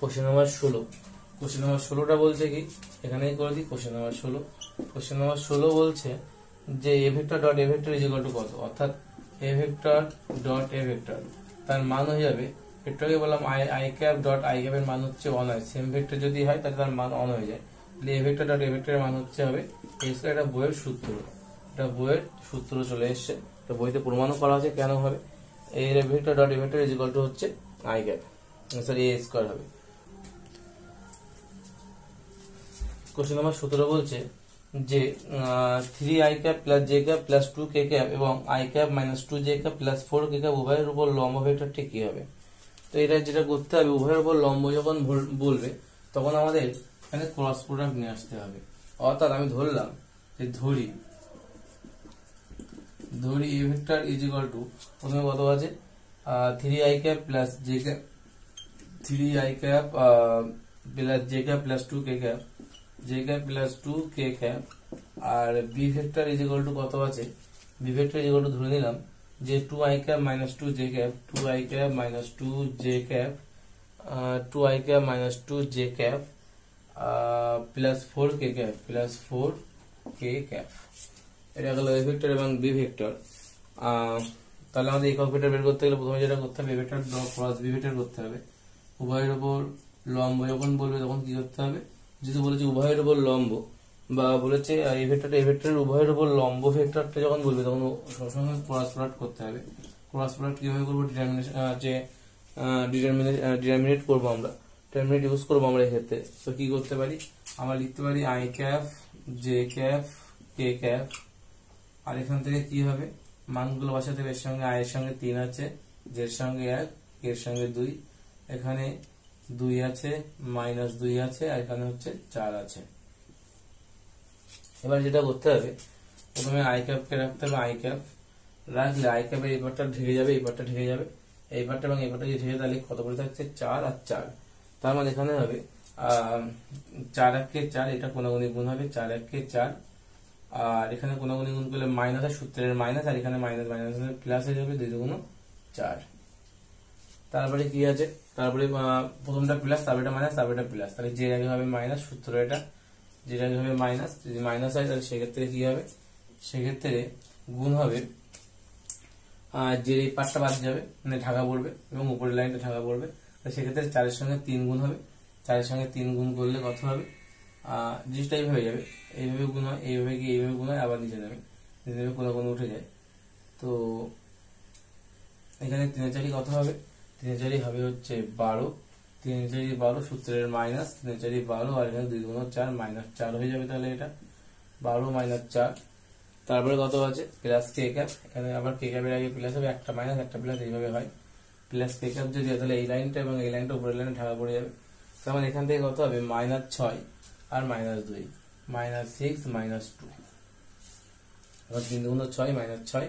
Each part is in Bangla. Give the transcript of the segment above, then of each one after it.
Question number 16। কোশ্চেন নাম্বার 16টা বলছে কি, এখানেই করে দিই। কোশ্চেন নাম্বার 16, কোশ্চেন নাম্বার 16 বলছে যে A vector dot A vector is equal to কত, অর্থাৎ এ ভেক্টর ডট এ ভেক্টর তার মান হয়ে যাবে, ভেক্টরকে বললাম আই ক্যাপ ডট আই ক্যাপের মান হচ্ছে 1 হয়, সেম ভেক্টর যদি হয় তাহলে তার মান 1 হয়ে যায়, তাহলে এ ভেক্টর ডট এ ভেক্টরের মান হচ্ছে হবে এটা বইয়ের সূত্র, এটা বইয়ের সূত্র চলে এসছে, এটা বইতে প্রমাণও করা আছে কেন হবে। A vector dot A vector is equal to হচ্ছে I cap, sorry A square হবে। কোশ্চেন নাম্বার 17 বলছে যে 3i cap plus J cap plus 2k cap এবং i cap minus 2j cap plus 4k cap উভয়ের উপর লম্ব ভেক্টরটি কি হবে। তো এটা যেটা করতে হবে, উভয়ের উপর লম্ব যখন বলবে তখন আমাদের এখানে ক্রস প্রোডাক্ট নিয়ে আসতে হবে। অর্থাৎ আমি ধরলাম যে ধরি A vector is equal to, প্রথমে কত আছে 3i cap plus J cap, 3i cap plus J cap plus 2k cap, J cap plus 2k cap, আর B vector is equal to কত আছে, B vector is equal to ধরে নিলাম যে 2i cap minus 2j cap, 2i cap minus 2j cap, 2i cap minus 2j cap plus 4k cap, plus 4k cap. এটা গেল এ ভেক্টর এবং বি ভেক্টর। তাহলে আমাদের একক ভেক্টর বের করতে গেলে প্রথমে যেটা করতে হবে, A vector cross B vector করতে হবে। উভয়ের উপর লম্ব যখন বলবে তখন কি করতে হবে, যেহেতু বলেছে উভয়ের উপর লম্ব, বা বলেছে এই ভেক্টরের উভয়ের উপর লম্ব ভেক্টরটা যখন বলবে তখন সবসময় ক্রস প্রোডাক্ট করতে হবে। ক্রস প্রোডাক্ট কিভাবে করবো, ডিটারমিনেট করবো আমরা, ডিটারমিনেট ইউজ করবো আমরা এক্ষেত্রে। তো কি করতে পারি, আমরা লিখতে পারি I cap J cap K cap, আর এখান থেকে কি হবে মানগুলো বসাতে হবে। এর সঙ্গে আয়ের সঙ্গে 3 আছে, জের সঙ্গে 1, এর সঙ্গে 2, এখানে 2 আছে, মাইনাস 2 আছে, আর এখানে হচ্ছে 4 আছে। এবার যেটা করতে হবে, প্রথমে আই ক্যাপকে রাখতে হবে, আই ক্যাপ রাখলে আই ক্যাপের এই পার্টটা ঢেকে যাবে, এই পার্টটা ঢেকে যাবে, এই পার্টটা এবং এই পার্টটা যদি ঢেকে, তাহলে কত করে থাকছে 4 আর 4। তার মানে এখানে হবে 4 1 4, এটা কোনাগুনি গুণ হবে 4 1 4, আর এখানে কোনাগুনি গুণ করলে মাইনাস আর সূত্রের মাইনাস, আর এখানে মাইনাস মাইনাস প্লাস হয়ে যাবে 2 2 4। তারপরে কি আছে, তারপরে প্রথমটা প্লাস, তারপরে এটা মাইনাস, তারপরে এটা প্লাস, তাহলে যে আগে হবে মাইনাস, সূত্র এটা যেটা আগে হবে মাইনাস, যদি মাইনাস হয় তাহলে সেক্ষেত্রে কি হবে, সেক্ষেত্রে গুণ হবে যে এই পার্টটা বাদ যাবে, মানে ঢাকা পড়বে এবং উপরের লাইনটা ঢাকা পড়বে, সেক্ষেত্রে 4-এর সঙ্গে 3 গুণ হবে, 4-এর সঙ্গে 3 গুণ করলে কত হবে, জিনিসটা এইভাবে যাবে, এইভাবে গুণ হয়, এইভাবে কি এইভাবে গুণ হয়, আবার নিচে যাবে, নিচে কোনো কোনো উঠে যায়। তো এখানে 3 4 কত হবে, 3 4 হবে হচ্ছে 12, 3 4 12, সূত্রের মাইনাস 3 4 12, আর এখানে 2 2 4 মাইনাস 4 হয়ে যাবে, তাহলে এটা 12 মাইনাস 4। তারপরে কত আছে প্লাস কে ক্যাপ, এখানে আবার কে ক্যাপের আগে প্লাস হবে, একটা মাইনাস একটা প্লাস, এইভাবে হয় প্লাস কে ক্যাপ যদি হয় তাহলে এই লাইনটা এবং এই লাইনটা উপরের লাইনে ঢাকা পড়ে যাবে। তার এখান থেকে কত হবে মাইনাস 6 আর মাইনাস 2, মাইনাস 6 মাইনাস 2, আবার 3 2 6 মাইনাস 6,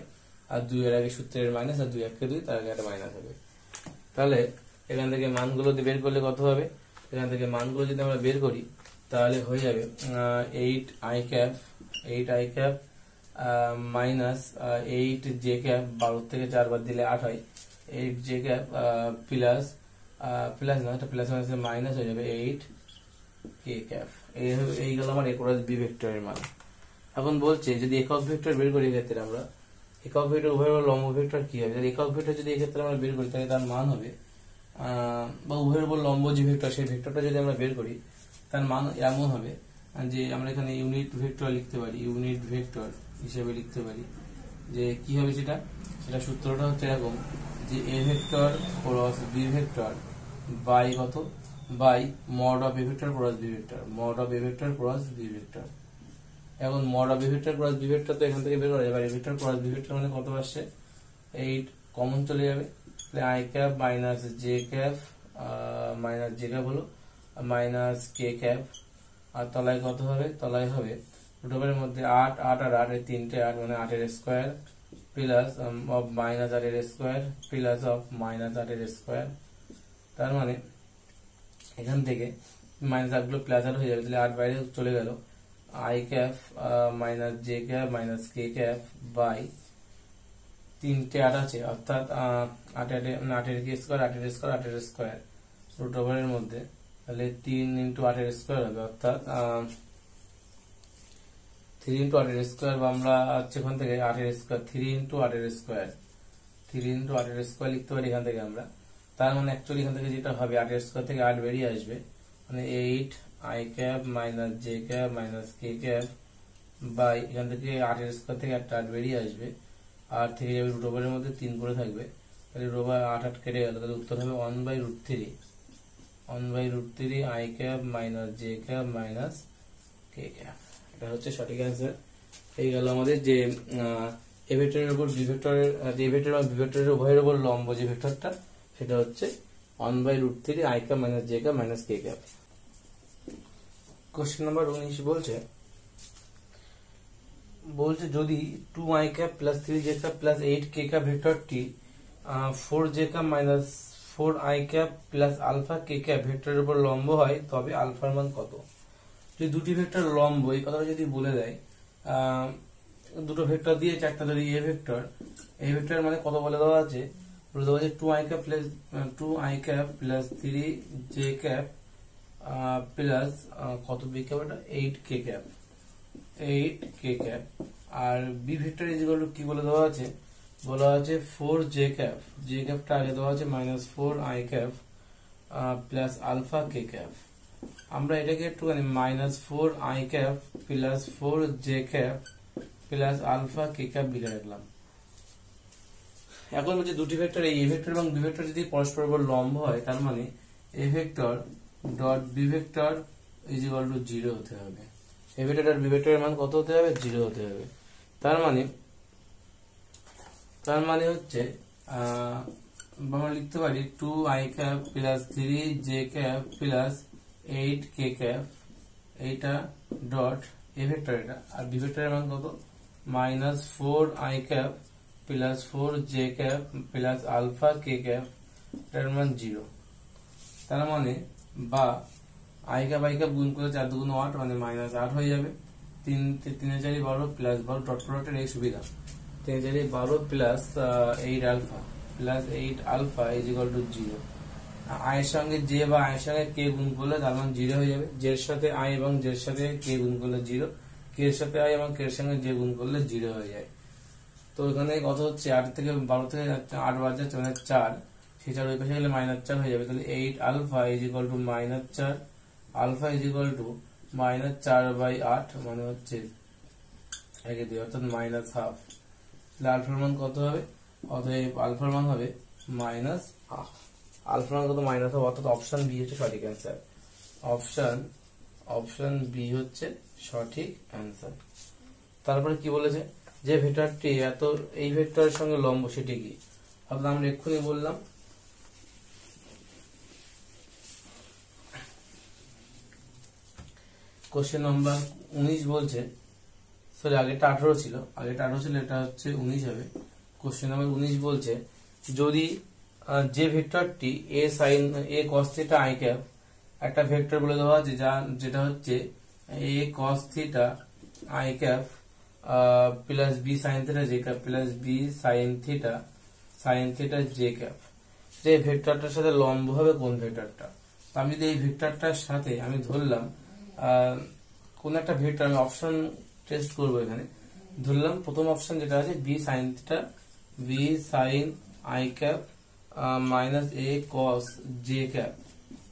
আর 2 এর আগে সূত্রের মাইনাস, আর 2 1 2, তার আগে একটা মাইনাস হবে। তাহলে এখান থেকে মানগুলো বের করলে কত হবে, এখান থেকে মানগুলো যদি আমরা বের করি তাহলে হয়ে যাবে 8i cap minus 8j cap, 12 থেকে 4 বাদ দিলে 8 হয়, 8j ক্যাপ প্লাস প্লাস না, এটা প্লাস মাইনাস মাইনাস হয়ে যাবে 8k ক্যাপ। এই গেল আমার একরাজ বি ভেক্টরের মান। এখন বলছে যদি একক ভেক্টর বের করি, এক্ষেত্রে আমরা একক ভেক্টর উভয়ের লম্ব ভেক্টর কি হবে, একক ভেক্টর যদি এক্ষেত্রে আমরা বের করি তাহলে তার মান হবে বা উভয়ের উপর লম্ব যে ভেক্টর সেই ভেক্টরটা যদি আমরা বের করি তার মান এমন হবে যে আমরা এখানে ইউনিট ভেক্টর লিখতে পারি, ইউনিট ভেক্টর হিসেবে লিখতে পারি যে কি হবে সেটা সূত্রটা হচ্ছে এরকম যে A vector cross B vector by কত, by mod of A vector cross B vector, mod of A vector cross B vector. এখন mod of A vector cross B vector তো এখান থেকে বের করা যাবে, A vector cross B vector মানে কত আসছে 8, কমন চলে যাবে, তাহলে I cap minus J cap হলো মাইনাস কে ক্যাপ, আর তলায় কত হবে, তলায় হবে রুটের মধ্যে 8 8 আর 8 এর 3টে 8 মানে 8 এর স্কয়ার প্লাস অফ মাইনাস 8 এর স্কয়ার প্লাস অফ মাইনাস 8 এর স্কয়ার। তার মানে এখান থেকে মাইনাস 8 গুলো প্লাস 8 হয়ে যাবে, তাহলে 8 বাইরে চলে গেল, i cap minus J cap minus K cap by 3টে 8 আছে, অর্থাৎ 8 8 এর স্কয়ার 8 এর স্কয়ার 8 এর স্কয়ার রুট ওভারের মধ্যে তাহলে 3 ইন্টু 8 এর স্কোয়ার হবে, অর্থাৎ 3 ইন্টু 8 এর স্কোয়ার, বা আমরা হচ্ছে এখান থেকে 8 এর স্কোয়ার, 3 ইন্টু 8 এর স্কোয়ার, 3 ইন্টু 8 এর স্কোয়ার লিখতে পারি এখান থেকে আমরা। তার মানে অ্যাকচুয়ালি এখান থেকে যেটা হবে 8 এর স্কোয়ার থেকে 8 বেরিয়ে আসবে, মানে 8 i cap minus j cap minus k cap by এখান থেকে 8 এর স্কোয়ার থেকে একটা 8 বেরিয়ে আসবে, আর থেকে যাবে রুট ওভারের মধ্যে 3 করে থাকবে, তাহলে রুট ওভার 8 8 কেটে গেল, তাহলে উত্তর হবে 1/√3 i cap minus j cap minus k cap. এটা হচ্ছে সঠিক অ্যান্সার। এই গেল আমাদের যে এ ভেক্টরের উপর বি ভেক্টরের, যে ভেক্টর এবং বি ভেক্টরের উভয়ের উপর লম্ব যে ভেক্টরটা, সেটা হচ্ছে 1/√3 i cap minus j cap minus k cap. Question number 19 বলছে যদি 2i cap plus 3j cap plus 8k cap ভেক্টরটি 4j cap minus 4i cap plus alpha k cap ভেক্টরের উপর লম্ব হয়, তবে আলফার মান কত? যদি দুটি ভেক্টর লম্ব, এই কথাটা যদি বলে দেয়, দুটো ভেক্টর দিয়ে চারটা ধরি, এই ভেক্টরের মানে কত বলে দেওয়া আছে, বলে দেওয়া আছে 2i cap plus 3j cap plus কত বি ক্যাপ, এটা 8k ক্যাপ। আর B vector is equal to কি বলে দেওয়া আছে, বলা আছে 4j ক্যাপ, j ক্যাপটা আগে দেওয়া আছে minus 4i cap plus alpha k cap. আমরা এটাকে একটুখানি minus 4i cap plus 4j cap plus alpha k cap লিখে রাখলাম। এখন বলছে দুটি ভেক্টর, এই এ ভেক্টর এবং বি ভেক্টর যদি পরস্পর উপর লম্ব হয়, তার মানে A vector dot B vector is equal to 0 হতে হবে। এ ভেক্টর ডট বি ভেক্টরের মান কত হতে হবে, 0 হতে হবে। তার মানে হচ্ছে আমরা লিখতে পারি 2i cap plus 3j cap plus 8k cap, এইটা ডট এ ভেক্টর, এটা, আর বি ভেক্টরের মান কত, minus 4i cap plus 4j cap plus alpha k cap, এটার মান 0। তার মানে বা i ক্যাপ গুণ করে 4 2 8, মানে মাইনাস 8 হয়ে যাবে, 3 3 4 12 প্লাস 12 ডট প্রোডাক্টের এই সুবিধা, 3 4 12 plus 8 alpha is equal to 0। i এর সঙ্গে j বা i এর সঙ্গে k গুণ করলে তার মান 0 হয়ে যাবে, j এর সাথে i এবং j এর সাথে k গুণ করলে 0, k এর সাথে i এবং k এর সঙ্গে j গুণ করলে 0 হয়ে যায়। তো এখানে কত হচ্ছে, 8 থেকে 12 থেকে 8 বাদ যাচ্ছে, মানে 4, সেই 4 ওই পাশে গেলে মাইনাস 4 হয়ে যাবে, তাহলে 8 alpha is equal to minus 4, alpha is equal to minus 4/8, মানে হচ্ছে 1/2, অর্থাৎ মাইনাস হাফ। তাহলে আলফার মান কত হবে, অতএব আলফার মান হবে মাইনাস হাফ। আলফার মান কত, মাইনাস হাফ, অর্থাৎ অপশন বি হচ্ছে সঠিক অ্যান্সার। অপশন বি হচ্ছে সঠিক অ্যান্সার। তারপরে কি বলেছে, যে ভেক্টরটি এত এই ভেক্টরের সঙ্গে লম্ব সেটি কি, অর্থাৎ আমরা এক্ষুনি বললাম কোশ্চেন নাম্বার 19 বলছে, সরি আগেটা 18 ছিল, এটা হচ্ছে 19 হবে। কোশ্চেন নাম্বার 19 বলছে যদি যে ভেক্টরটি a cos θ i ক্যাপ, একটা ভেক্টর বলে দেওয়া আছে যেটা হচ্ছে a cos θ i cap plus b sin θ j cap plus b sin θ j cap, যে ভেক্টরটার সাথে লম্ব হবে কোন ভেক্টরটা। আমি যদি এই ভেক্টরটার সাথে আমি ধরলাম কোন একটা ভেক্টর, আমি অপশন টেস্ট করবো, এখানে ধরলাম প্রথম অপশন যেটা আছে b sin i cap minus a cos j cap,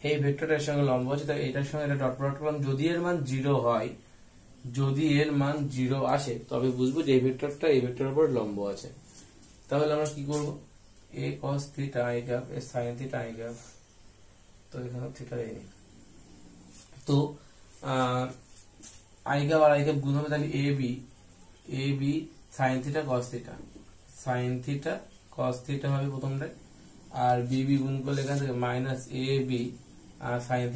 এই ভেক্টরটার সঙ্গে লম্ব আছে, তাই এটার সঙ্গে এটা ডট প্রোডাক্ট করলাম। যদি এর মান 0 হয়, যদি এর মান 0 আসে, তবে বুঝবো যে এই ভেক্টরটা এই ভেক্টরের উপর লম্ব আছে। তাহলে আমরা কি করব, a cos θ i cap a sin θ i cap, তো এখানে থিটা দেয়নি, তো i ক্যাপ আর i ক্যাপ গুণ হবে, তাহলে a b sin θ cos θ হবে প্রথমটায়, আর b গুণ করলে এখান থেকে minus a b sin θ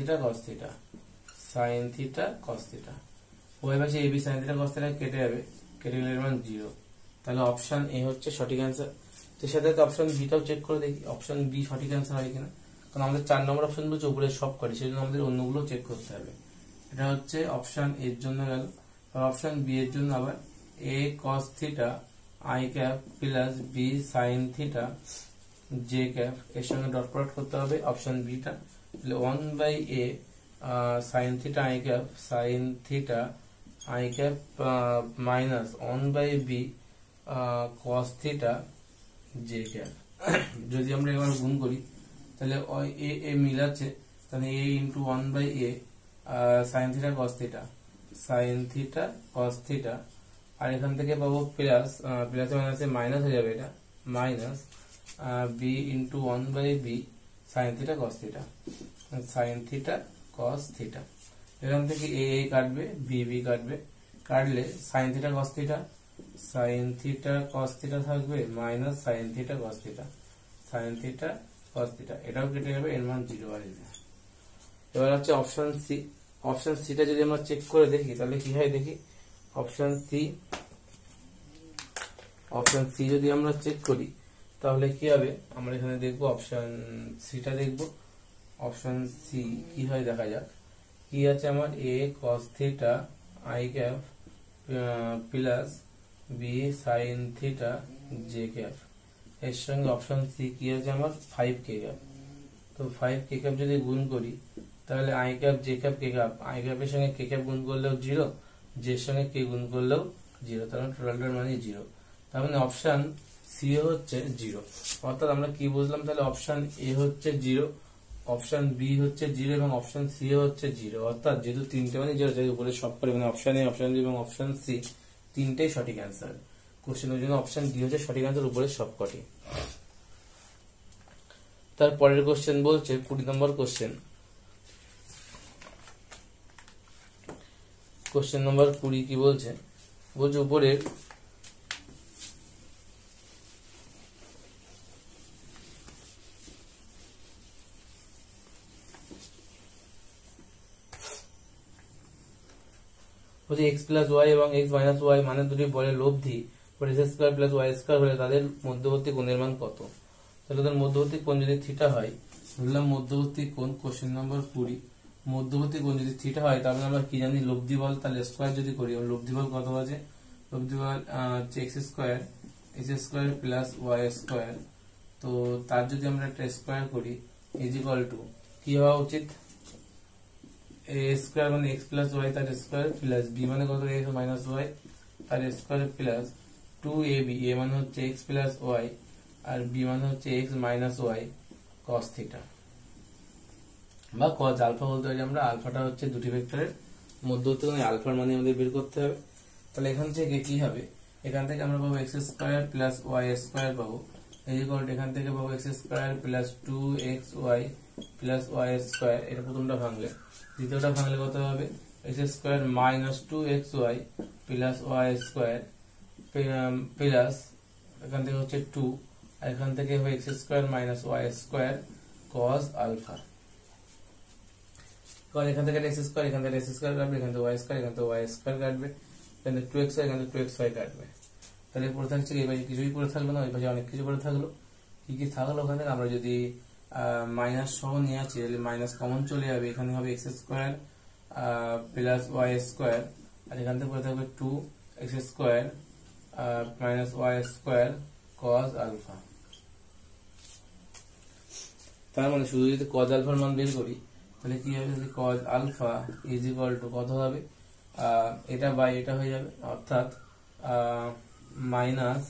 cos θ, ওই পাশে a b sin θ cos θ কেটে যাবে, কেটে গেলে এর মান 0। তাহলে অপশন এ হচ্ছে সঠিক অ্যান্সার। তো সাথে অপশন বিটাও চেক করে দেখি অপশন বি সঠিক অ্যান্সার হয় কিনা, কারণ আমাদের 4 নম্বর অপশন বলছে উপরে সব করি, সেই জন্য আমাদের অন্যগুলো চেক করতে হবে। এটা হচ্ছে অপশন এর জন্য গেল। আর অপশন বি এর জন্য আবার a cos θ i cap plus b sin θ j cap, এর সঙ্গে ডট প্রোডাক্ট করতে হবে অপশন বিটা, তাহলে 1/a sine theta I cap minus 1/b cos theta J cap. যদি আমরা এবার গুণ করি তাহলে এ মিলাচ্ছে, তাহলে a into 1/a sine theta cos theta, আর এখান থেকে পাবো প্লাস মাইনাসে মাইনাস হয়ে যাবে, এটা minus b into 1/b sine theta cos theta. এখান থেকে a কাটবে, b কাটবে, কাটলে সাইন থিটা কস থিটা থাকবে minus sine theta cos theta, এটাও কেটে যাবে, এর মান 0 আসবে। এবার হচ্ছে অপশন সিটা যদি আমরা চেক করে দেখি তাহলে কি হয় দেখি। অপশন সি যদি আমরা চেক করি তাহলে কি হবে, আমরা এখানে দেখবো অপশন সিটা দেখবো। অপশন সি কি হয় দেখা যাক। কি আছে আমার, a cos theta i cap plus b sin theta j cap, এর সঙ্গে অপশন সি কি আছে আমার 5k ক্যাপ। তো 5k ক্যাপ যদি গুণ করি তাহলে i cap j cap k cap, i ক্যাপের সঙ্গে k ক্যাপ গুণ করলেও 0, j এর সঙ্গে k গুণ করলেও 0, তার মানে টোটালটার মানে 0। তার মানে অপশন সি হচ্ছে 0। অর্থাৎ আমরা কি বুঝলাম, তাহলে অপশন এ হচ্ছে 0, অপশন বি হচ্ছে 0 এবং অপশন সি হচ্ছে 0। অর্থাৎ যেহেতু তিনটে মানে 0, যাই উপরে সব করে মানে অপশন এ, অপশন বি এবং অপশন সি তিনটেই সঠিক অ্যান্সার। কোশ্চেনের জন্য অপশন ডি হচ্ছে সঠিক অ্যান্সার, উপরে সবকটি। তারপরের কোশ্চেন বলছে 20 নম্বর কোশ্চেন। কোশ্চেন নম্বর 20 কি বলছে, উপরের x প্লাস ওয়াই এবং x মাইনাস ওয়াই মানে দুটি বলের লব্ধি x square plus Y square হলে তাদের মধ্যবর্তী কোণের মান কত? তাহলে তাদের মধ্যবর্তী কোণ যদি থিটা হয়, ধরলাম মধ্যবর্তী কোণ, কোশ্চেন নম্বর 20, মধ্যবর্তী কোণ যদি থিটা হয় তাহলে আমরা কি জানি, লব্ধি বল, তাহলে স্কয়ার যদি করি, লব্ধি বল কত আছে, লব্ধি বল হচ্ছে x square plus Y square. তো তার যদি আমরা একটা স্কয়ার করি ইজ ইকুয়াল টু কি হওয়া উচিত, a স্কয়ার মানে x প্লাস ওয়াই তার স্কয়ার প্লাস b মানে কত, x মাইনাস ওয়াই তার স্কয়ার প্লাস 2ab, a মানে হচ্ছে x প্লাস ওয়াই আর b মানে হচ্ছে x minus y cos theta বা cos আলফা বলতে পারি আমরা। আলফাটা হচ্ছে দুটি ভেক্টরের মধ্যবর্তী কোণে আলফার মানে আমাদের বের করতে হবে। তাহলে এখান থেকে কি হবে, এখান থেকে আমরা পাবো x square plus Y square পাবো, এই ইকুয়াল এখান থেকে পাবো x square plus 2xy plus Y square. এটা প্রথমটা ভাঙলে, দ্বিতীয়টা ভাঙলে কত হবে, x square minus 2xy plus Y square plus এখান থেকে হচ্ছে 2, আর এখান থেকে হবে x square minus Y square cos alpha. কারণ এখান থেকে x স্কয়ার, এখান থেকে x স্কয়ার কাটবে, এখান থেকে y স্কয়ার, এখান থেকে y স্কয়ার কাটবে, এখান থেকে 2xy, এখান থেকে 2xy কাটবে। তাহলে পড়ে থাকছে এই পাশে কিছুই পড়ে থাকলো না, ওই পাশে অনেক কিছু পড়ে থাকলো। কি কি থাকলো ওখান থেকে, আমরা যদি মাইনাস সহ নিয়ে আছি তাহলে মাইনাস কমন চলে যাবে, এখানে হবে x square plus Y square, আর এখান থেকে পড়ে থাকবে 2x square minus Y square cos alpha. তার মানে শুধু যদি cos আলফার মান বের করি তাহলে কি হবে, cos alpha is equal to কত হবে, এটা বাই এটা হয়ে যাবে, অর্থাৎ minus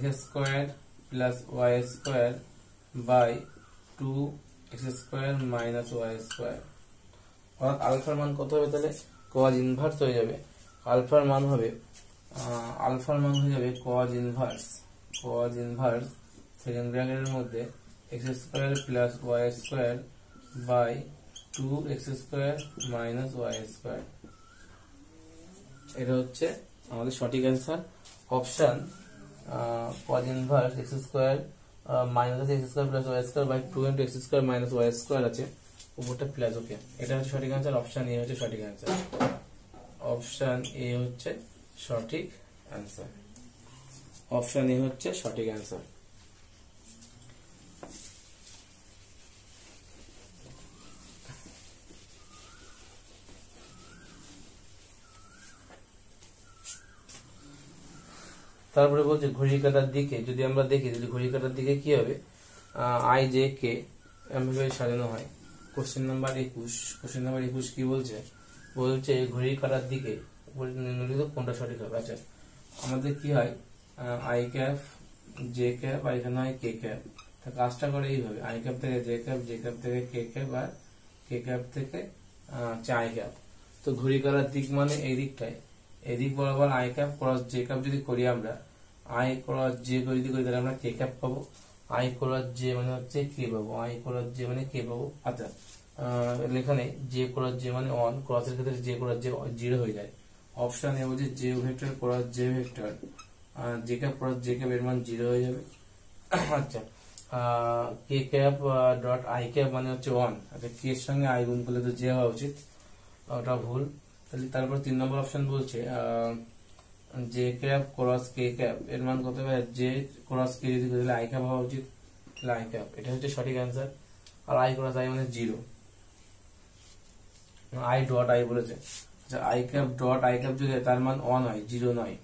x square plus Y square by 2x square minus Y square. অর্থাৎ আলফার মান কত হবে, তাহলে cos ইনভার্স হয়ে যাবে, আলফার মান হয়ে যাবে cos ইনভার্স সেকেন্ড ব্র্যাকেটের মধ্যে x square plus Y square by 2x square minus Y square. এটা হচ্ছে আমাদের সঠিক answer, option cos inverse x square minus x square plus Y square by 2 into x square minus Y square আছে, উপরটা প্লাস, ওকে। এটা হচ্ছে সঠিক অ্যান্সার, অপশন এ হচ্ছে সঠিক অ্যান্সার, অপশন এ হচ্ছে সঠিক অ্যান্সার, অপশন এ হচ্ছে সঠিক অ্যান্সার। তারপরে বলছে ঘড়ির কাঁটার দিকে যদি আমরা দেখি, যদি ঘড়ির কাঁটার দিকে কি হবে, আই জে কে এমভাবে সাজানো হয়, কোশ্চেন নাম্বার 21 কি বলছে? বলছে ঘড়ির কাঁটার দিকে নিম্নলিখিত কোনটা সঠিক হবে। আচ্ছা, আমাদের কি হয়, আই ক্যাপ জে ক্যাপ আর এখানে হয় কে ক্যাপ। তা কাজটা করে এইভাবে, আই ক্যাপ থেকে জে ক্যাপ, জে ক্যাপ থেকে কে ক্যাপ, আর কে ক্যাপ থেকে আই ক্যাপ। তো ঘড়ি কাঁটার দিক মানে এই দিকটায়, এদিক বরাবর I cap cross J cap যদি করি আমরা, আই ক্রস জে যদি করি তাহলে আমরা কে ক্যাপ পাবো। আই ক্রস জে মানে হচ্ছে কে পাবো, আই ক্রস জে মানে কে পাবো। আচ্ছা, এখানে জে ক্রস জে মানে 1, ক্রসের ক্ষেত্রে জে ক্রস জে 0 হয়ে যায়। অপশন এ বলছে J vector cross J vector, J cap cross J cap এর মান 0 হয়ে যাবে। আচ্ছা, কে ক্যাপ ডট আই ক্যাপ মানে হচ্ছে 1। আচ্ছা, কে এর সঙ্গে আই গুণ করলে তো জে হওয়া উচিত, ওটা ভুল। তাহলে তারপর 3 নম্বর অপশন বলছে জে ক্যাপ ক্রস কে ক্যাপ এর মান কত হবে? জে ক্রস কে যদি করি আই ক্যাপ হওয়া উচিত, তাহলে আই ক্যাপ, এটা হচ্ছে সঠিক অ্যান্সার। আর আই ক্রস আই মানে 0, আই ডট আই বলেছে। আচ্ছা, i cap dot i cap যদি তার মান 1 হয়, 0 নয়,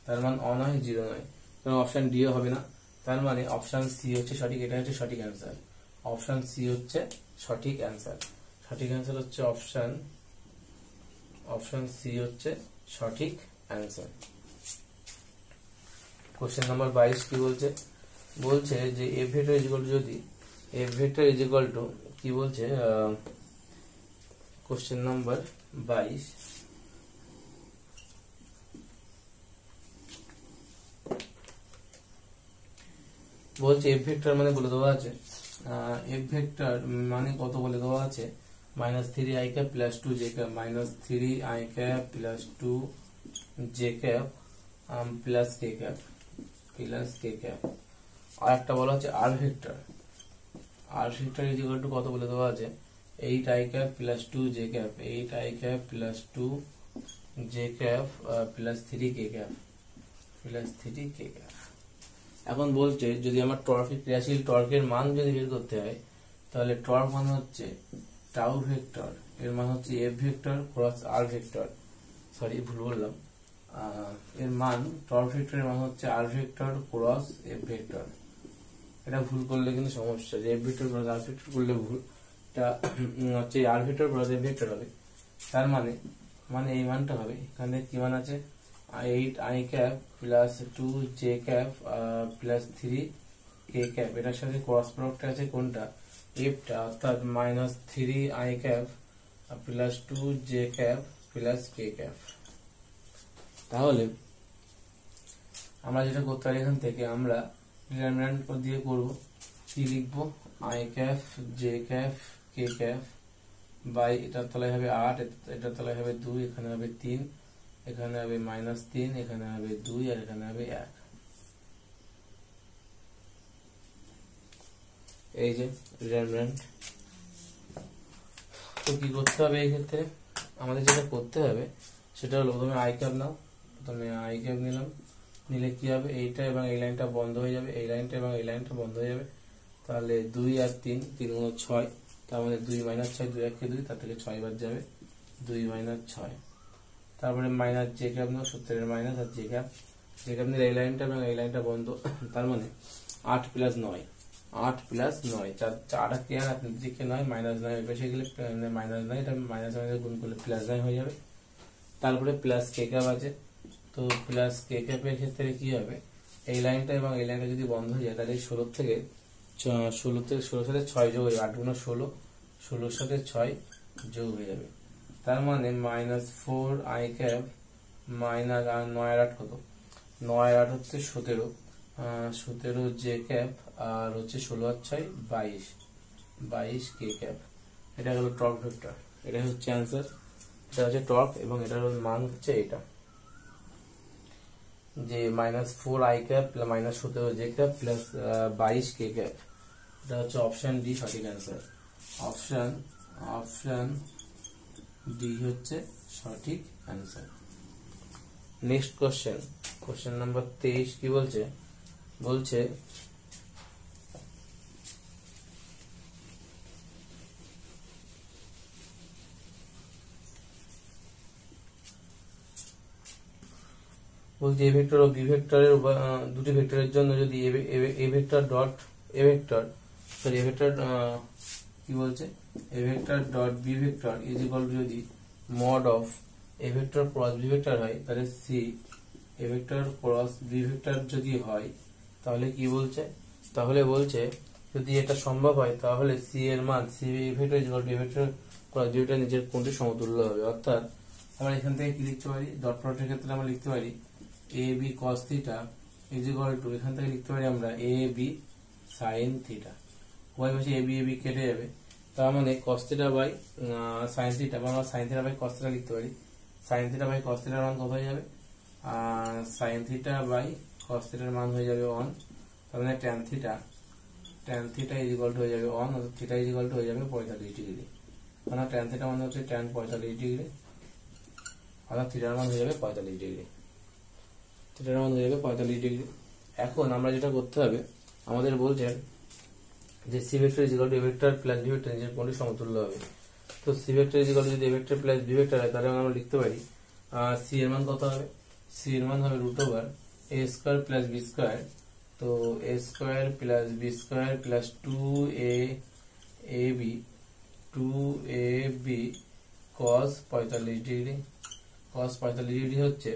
তার মান 1 হয়, 0 নয়, কারণ অপশন ডি হবে না। তার মানে অপশন সি হচ্ছে সঠিক, এটা হচ্ছে সঠিক অ্যান্সার। অপশন সি হচ্ছে সঠিক অ্যান্সার। সঠিক অ্যান্সার হচ্ছে অপশন সি হচ্ছে সঠিক অ্যান্সার। কোশ্চেন নাম্বার 22 কি বলছে? বলছে যে F vector is equal to, যদি F vector is equal to কি বলছে, কোশ্চেন নাম্বার 22 বলছে এফ ভেক্টর মানে বলে দেওয়া আছে, এফ ভেক্টর মানে কত বলে দেওয়া আছে, -3 I cap plus 2 J cap, -3 I cap plus 2 J cap plus K cap, আর একটা বলা হচ্ছে R vector. R vector is equal to কত বলে দেওয়া আছে, 8 I cap plus 2 J cap, 8 I cap plus 2 J cap plus 3 K cap, এখন বলছে যদি আমার টর্কের ক্রিয়াশীল টর্কের মান যদি বের করতে হয়, তাহলে টর্ক মান হচ্ছে টাউ ভেক্টর, এর মান হচ্ছে এফ ভেক্টর ক্রস আর ভেক্টর, সরি ভুল বললাম, এর মান টর্ক ভেক্টরের মান হচ্ছে R vector cross F vector. এটা ভুল করলে কিন্তু সমস্যা, যে এফ ভেক্টর ক্রস আর ভেক্টর করলে ভুল, এটা হচ্ছে R vector cross F vector হবে। তার মানে এই মানটা হবে, এখানে কি মান আছে, 8 I cap plus 2 J cap plus 3 K cap, এটার সাথে ক্রস প্রোডাক্ট আছে কোনটা, এফটা, অর্থাৎ -3 I cap plus 2 J cap plus K cap. তাহলে আমরা যেটা করতে পারি, এখান থেকে আমরা ডিটারমিন্যান্ট দিয়ে করব, কি লিখবো, i cap J cap K cap by, এটার তলায় হবে 8, এটার তলায় হবে 2, এখানে হবে 3, এখানে হবে -3, এখানে হবে 2, আর এখানে হবে 1। এই যে ডিটারমিন্যান্ট। তো কি করতে হবে এই ক্ষেত্রে, আমাদের যেটা করতে হবে সেটা হলো, প্রথমে আই ক্যাপ নাও, প্রথমে আই ক্যাপ নিলাম, নিলে কি হবে, এইটা এবং এই লাইনটা বন্ধ হয়ে যাবে, এই লাইনটা এবং এই লাইনটা বন্ধ হয়ে যাবে। তাহলে 2 আর 3, 3 গুণ 6, তার মানে 2 - 6, 2 1 2, তার থেকে 6 বাদ যাবে, 2 - 6। তারপরে মাইনাস জে ক্যাপ নাও, সূত্রের মাইনাস, আর জে ক্যাপ নিলে এই লাইনটা এবং এই লাইনটা বন্ধ, তার মানে 8 প্লাস 9, 8 প্লাস 9, 4 কে আর আপনার দিকে 9, -9 বেশি গেলে -9, এটা মাইনাস গুণ করলে +9 হয়ে যাবে। তারপরে প্লাস কে ক্যাপ আছে, তো প্লাস কে ক্যাপের ক্ষেত্রে কি হবে, এই লাইনটা এবং এই লাইনটা যদি বন্ধ হয়ে যায়, তাহলে 16 থেকে 16 সাথে 6 যোগ হয়ে যাবে, 8 গুণ 16, 16 সাথে 6 যোগ হয়ে যাবে। তার মানে -4 আই ক্যাপ মাইনাস, আর 9 আর 8 কত, 9 আর 8 হচ্ছে 17, 17 জে ক্যাপ, আর হচ্ছে 16 আর 6 22 কে ক্যাপ। এটা হলো টর্ক ভেক্টর, এটা হচ্ছে অ্যান্সার, এটা হচ্ছে টর্ক, এবং এটার মান হচ্ছে এটা, যে -4 I cap -17 J cap plus 22 K cap. এটা হচ্ছে অপশন ডি সঠিক অ্যান্সার। অপশন ডি হচ্ছে সঠিক অ্যান্সার। নেক্সট কোশ্চেন নাম্বার 23 কি বলছে, বলছে এ ভেক্টর ও বি ভেক্টরের দুটি ভেক্টরের জন্য যদি A vector dot A vector কি বলছে A vector dot B vector is equal to যদি mod of A vector cross B vector হয় তাহলে C A vector cross B vector যদি হয় তাহলে কি বলছে, তাহলে বলছে যদি এটা সম্ভব হয় তাহলে সি এর মান C A vector is equal to A vector cross B vector নিজের কোণটি সমতুল্য হবে। অর্থাৎ আমরা এখান থেকে কি লিখতে পারি, ডট প্রোডাক্টের ক্ষেত্রে আমরা লিখতে পারি A B cos theta is equal to, এখান থেকে লিখতে পারি আমরা এ বি সাইন থিটা। উভয় পাশে এ বি কেটে যাবে, তার মানে cos theta by sine theta, বা আমরা sine theta by cos theta লিখতে পারি। সাইন থিটা বাই কস থিটার মান কত হয়ে যাবে, সাইন থিটা বাই কস থিটার মান হয়ে যাবে 1, তার মানে tan theta is equal two হয়ে যাবে 1, অর্থাৎ থিটা ইজ ইকুয়াল টু হয়ে যাবে 45 ডিগ্রি। মানে ট্যান থিটা মানে হচ্ছে ট্যান 45 ডিগ্রি, অর্থাৎ থিটার মান হয়ে যাবে 45 ডিগ্রি। থিটার মান হয়ে যাবে 45 ডিগ্রি। এখন আমরা যেটা করতে হবে, আমাদের বলছে যে C vector is equal to A vector plus B vector নিজের কোণটি সমতুল্য হবে। তো C vector is equal to যদি A vector plus B vector হয় তাহলে আমরা লিখতে পারি সি এর মান কত হবে, সি এর মান হবে root over A square plus B square. তো A square plus B square plus 2ab cos 45 degree. cos 45 degree হচ্ছে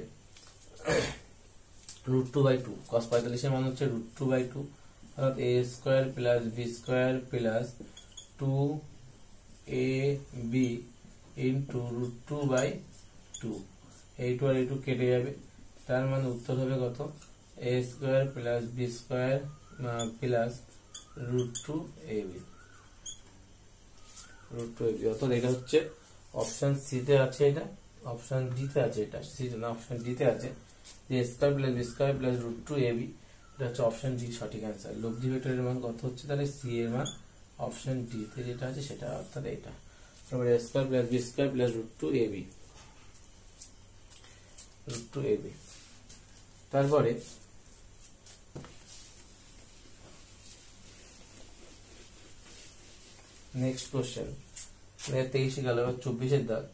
√2/2, cos 45 এর মান হচ্ছে √2/2, অর্থাৎ a square plus B square plus 2ab into √2/2। এই 2 আর এই 2 কেটে যাবে, তার মানে উত্তর হবে কত, a square plus B square plus √2ab। অর্থাৎ এটা হচ্ছে অপশন সি তে আছে, এটা অপশন ডি তে আছে, এটা সি না অপশন ডি তে আছে যে square plus B square plus √2ab, এটা হচ্ছে অপশন ডি সঠিক অ্যান্সার। লব্ধি ভেক্টরের মান কত হচ্ছে, তাহলে সি এর মান অপশন ডি তে যেটা আছে সেটা, অর্থাৎ এটা। তারপরে square plus B square plus √2ab। তারপরে নেক্সট কোশ্চেন 23 গেল, 24 দাগ।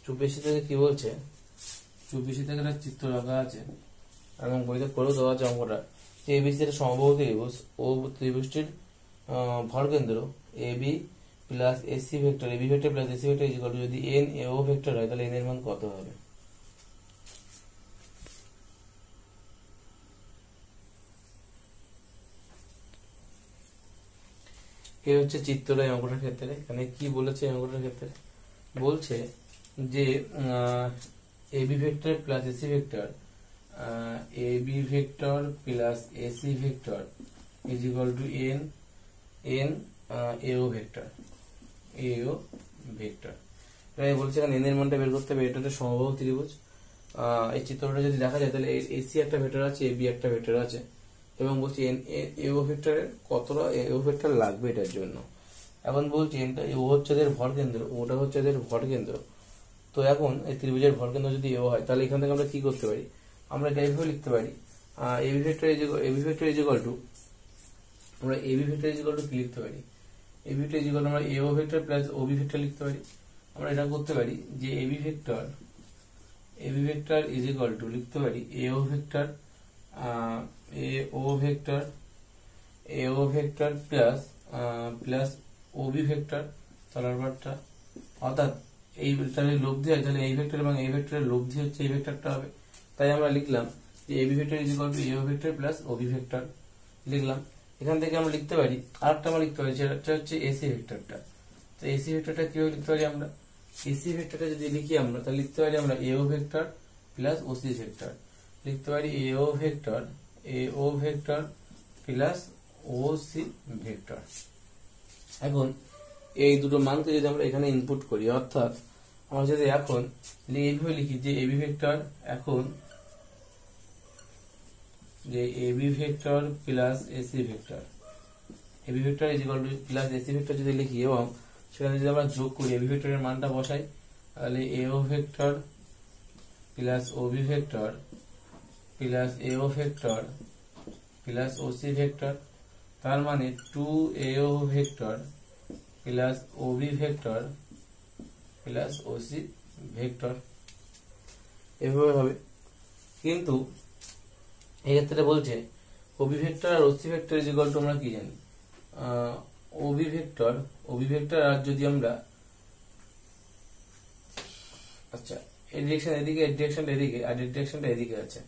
24 থেকে কি বলছে, 24 থেকে একটা চিত্র রাখা আছে এবং বইতে করেও দেওয়া আছে অঙ্কটা। এবিসি একটা সমবাহু ত্রিভুজ ও ত্রিভুজটির ভরকেন্দ্র AB plus AC vector, AB vector plus AC vector is equal to যদি এন এও ভেক্টর হয় তাহলে এন এর মান কত হবে। এই হচ্ছে চিত্রটা এই অঙ্কটার ক্ষেত্রে। এখানে কি বলেছে এই অঙ্কটার ক্ষেত্রে, বলছে যে AB vector plus AC vector, AB vector plus AC vector is equal to n AO vector, তাই বলছে এখানে এন এর মানটা বের করতে হবে। এটা একটা সমবাহু ত্রিভুজ। এই চিত্রটা যদি দেখা যায় তাহলে এসি একটা ভেক্টর আছে, এবি একটা ভেক্টর আছে, এবং বলছি এও ভেক্টরের কতটা এও ভেক্টর লাগবে এটার জন্য। এখন বলছি ও হচ্ছে এদের ভর কেন্দ্র, ওটা হচ্ছে এদের ভর কেন্দ্র। তো এখন এই ত্রিভুজের ভর কেন্দ্র যদি এও হয় তাহলে এখান থেকে আমরা কি করতে পারি, আমরা এটা এইভাবে লিখতে পারি AB vector is equal to, আমরা AB vector is equal to কি লিখতে পারি, AB vector is equal to আমরা AO vector plus OB vector লিখতে পারি। আমরা এটা করতে পারি যে AB vector is equal to লিখতে পারি এও ভেক্টর প্লাস ওবি ভেক্টর তলার পার্টটা, অর্থাৎ এই ভেক্টরের লব্ধি হয় তাহলে এই ভেক্টর এবং এই ভেক্টরের লব্ধি হচ্ছে এই ভেক্টরটা হবে। তাই আমরা লিখলাম যে AB vector is equal to AO vector plus OB vector লিখলাম। এখান থেকে আমরা লিখতে পারি আরেকটা আমরা লিখতে পারি, সেটা হচ্ছে এসি ভেক্টরটা। তো এসি ভেক্টরটা কিভাবে লিখতে পারি, আমরা এসি ভেক্টরটা যদি লিখি আমরা তাহলে লিখতে পারি আমরা AO vector plus OC vector, লিখতে পারি এও ভেক্টর প্লাস ওসি ভেক্টর। এখন এই দুটো মানকে যদি আমরা এখানে ইনপুট করি, অর্থাৎ আমরা যদি এখন এইভাবে লিখি যে এবি ভেক্টর, এখন যে AB vector plus AC vector, AB vector is equal to plus AC vector যদি লিখি এবং সেখানে যদি আমরা যোগ করি এবি ভেক্টরের মানটা বসাই, তাহলে AO vector plus OB vector plus AO vector plus OC vector, তার মানে 2AO vector plus OB vector plus OC vector, এভাবে হবে। কিন্তু এই ক্ষেত্রে বলছে ওবি ভেক্টর আর OC vector is equal to আমরা কি জানি, ওবি ভেক্টর আর যদি আমরা আচ্ছা এই ডিরেকশন এদিকে, এই ডিরেকশনটা এদিকে, আর এই ডিরেকশনটা এদিকে আছে,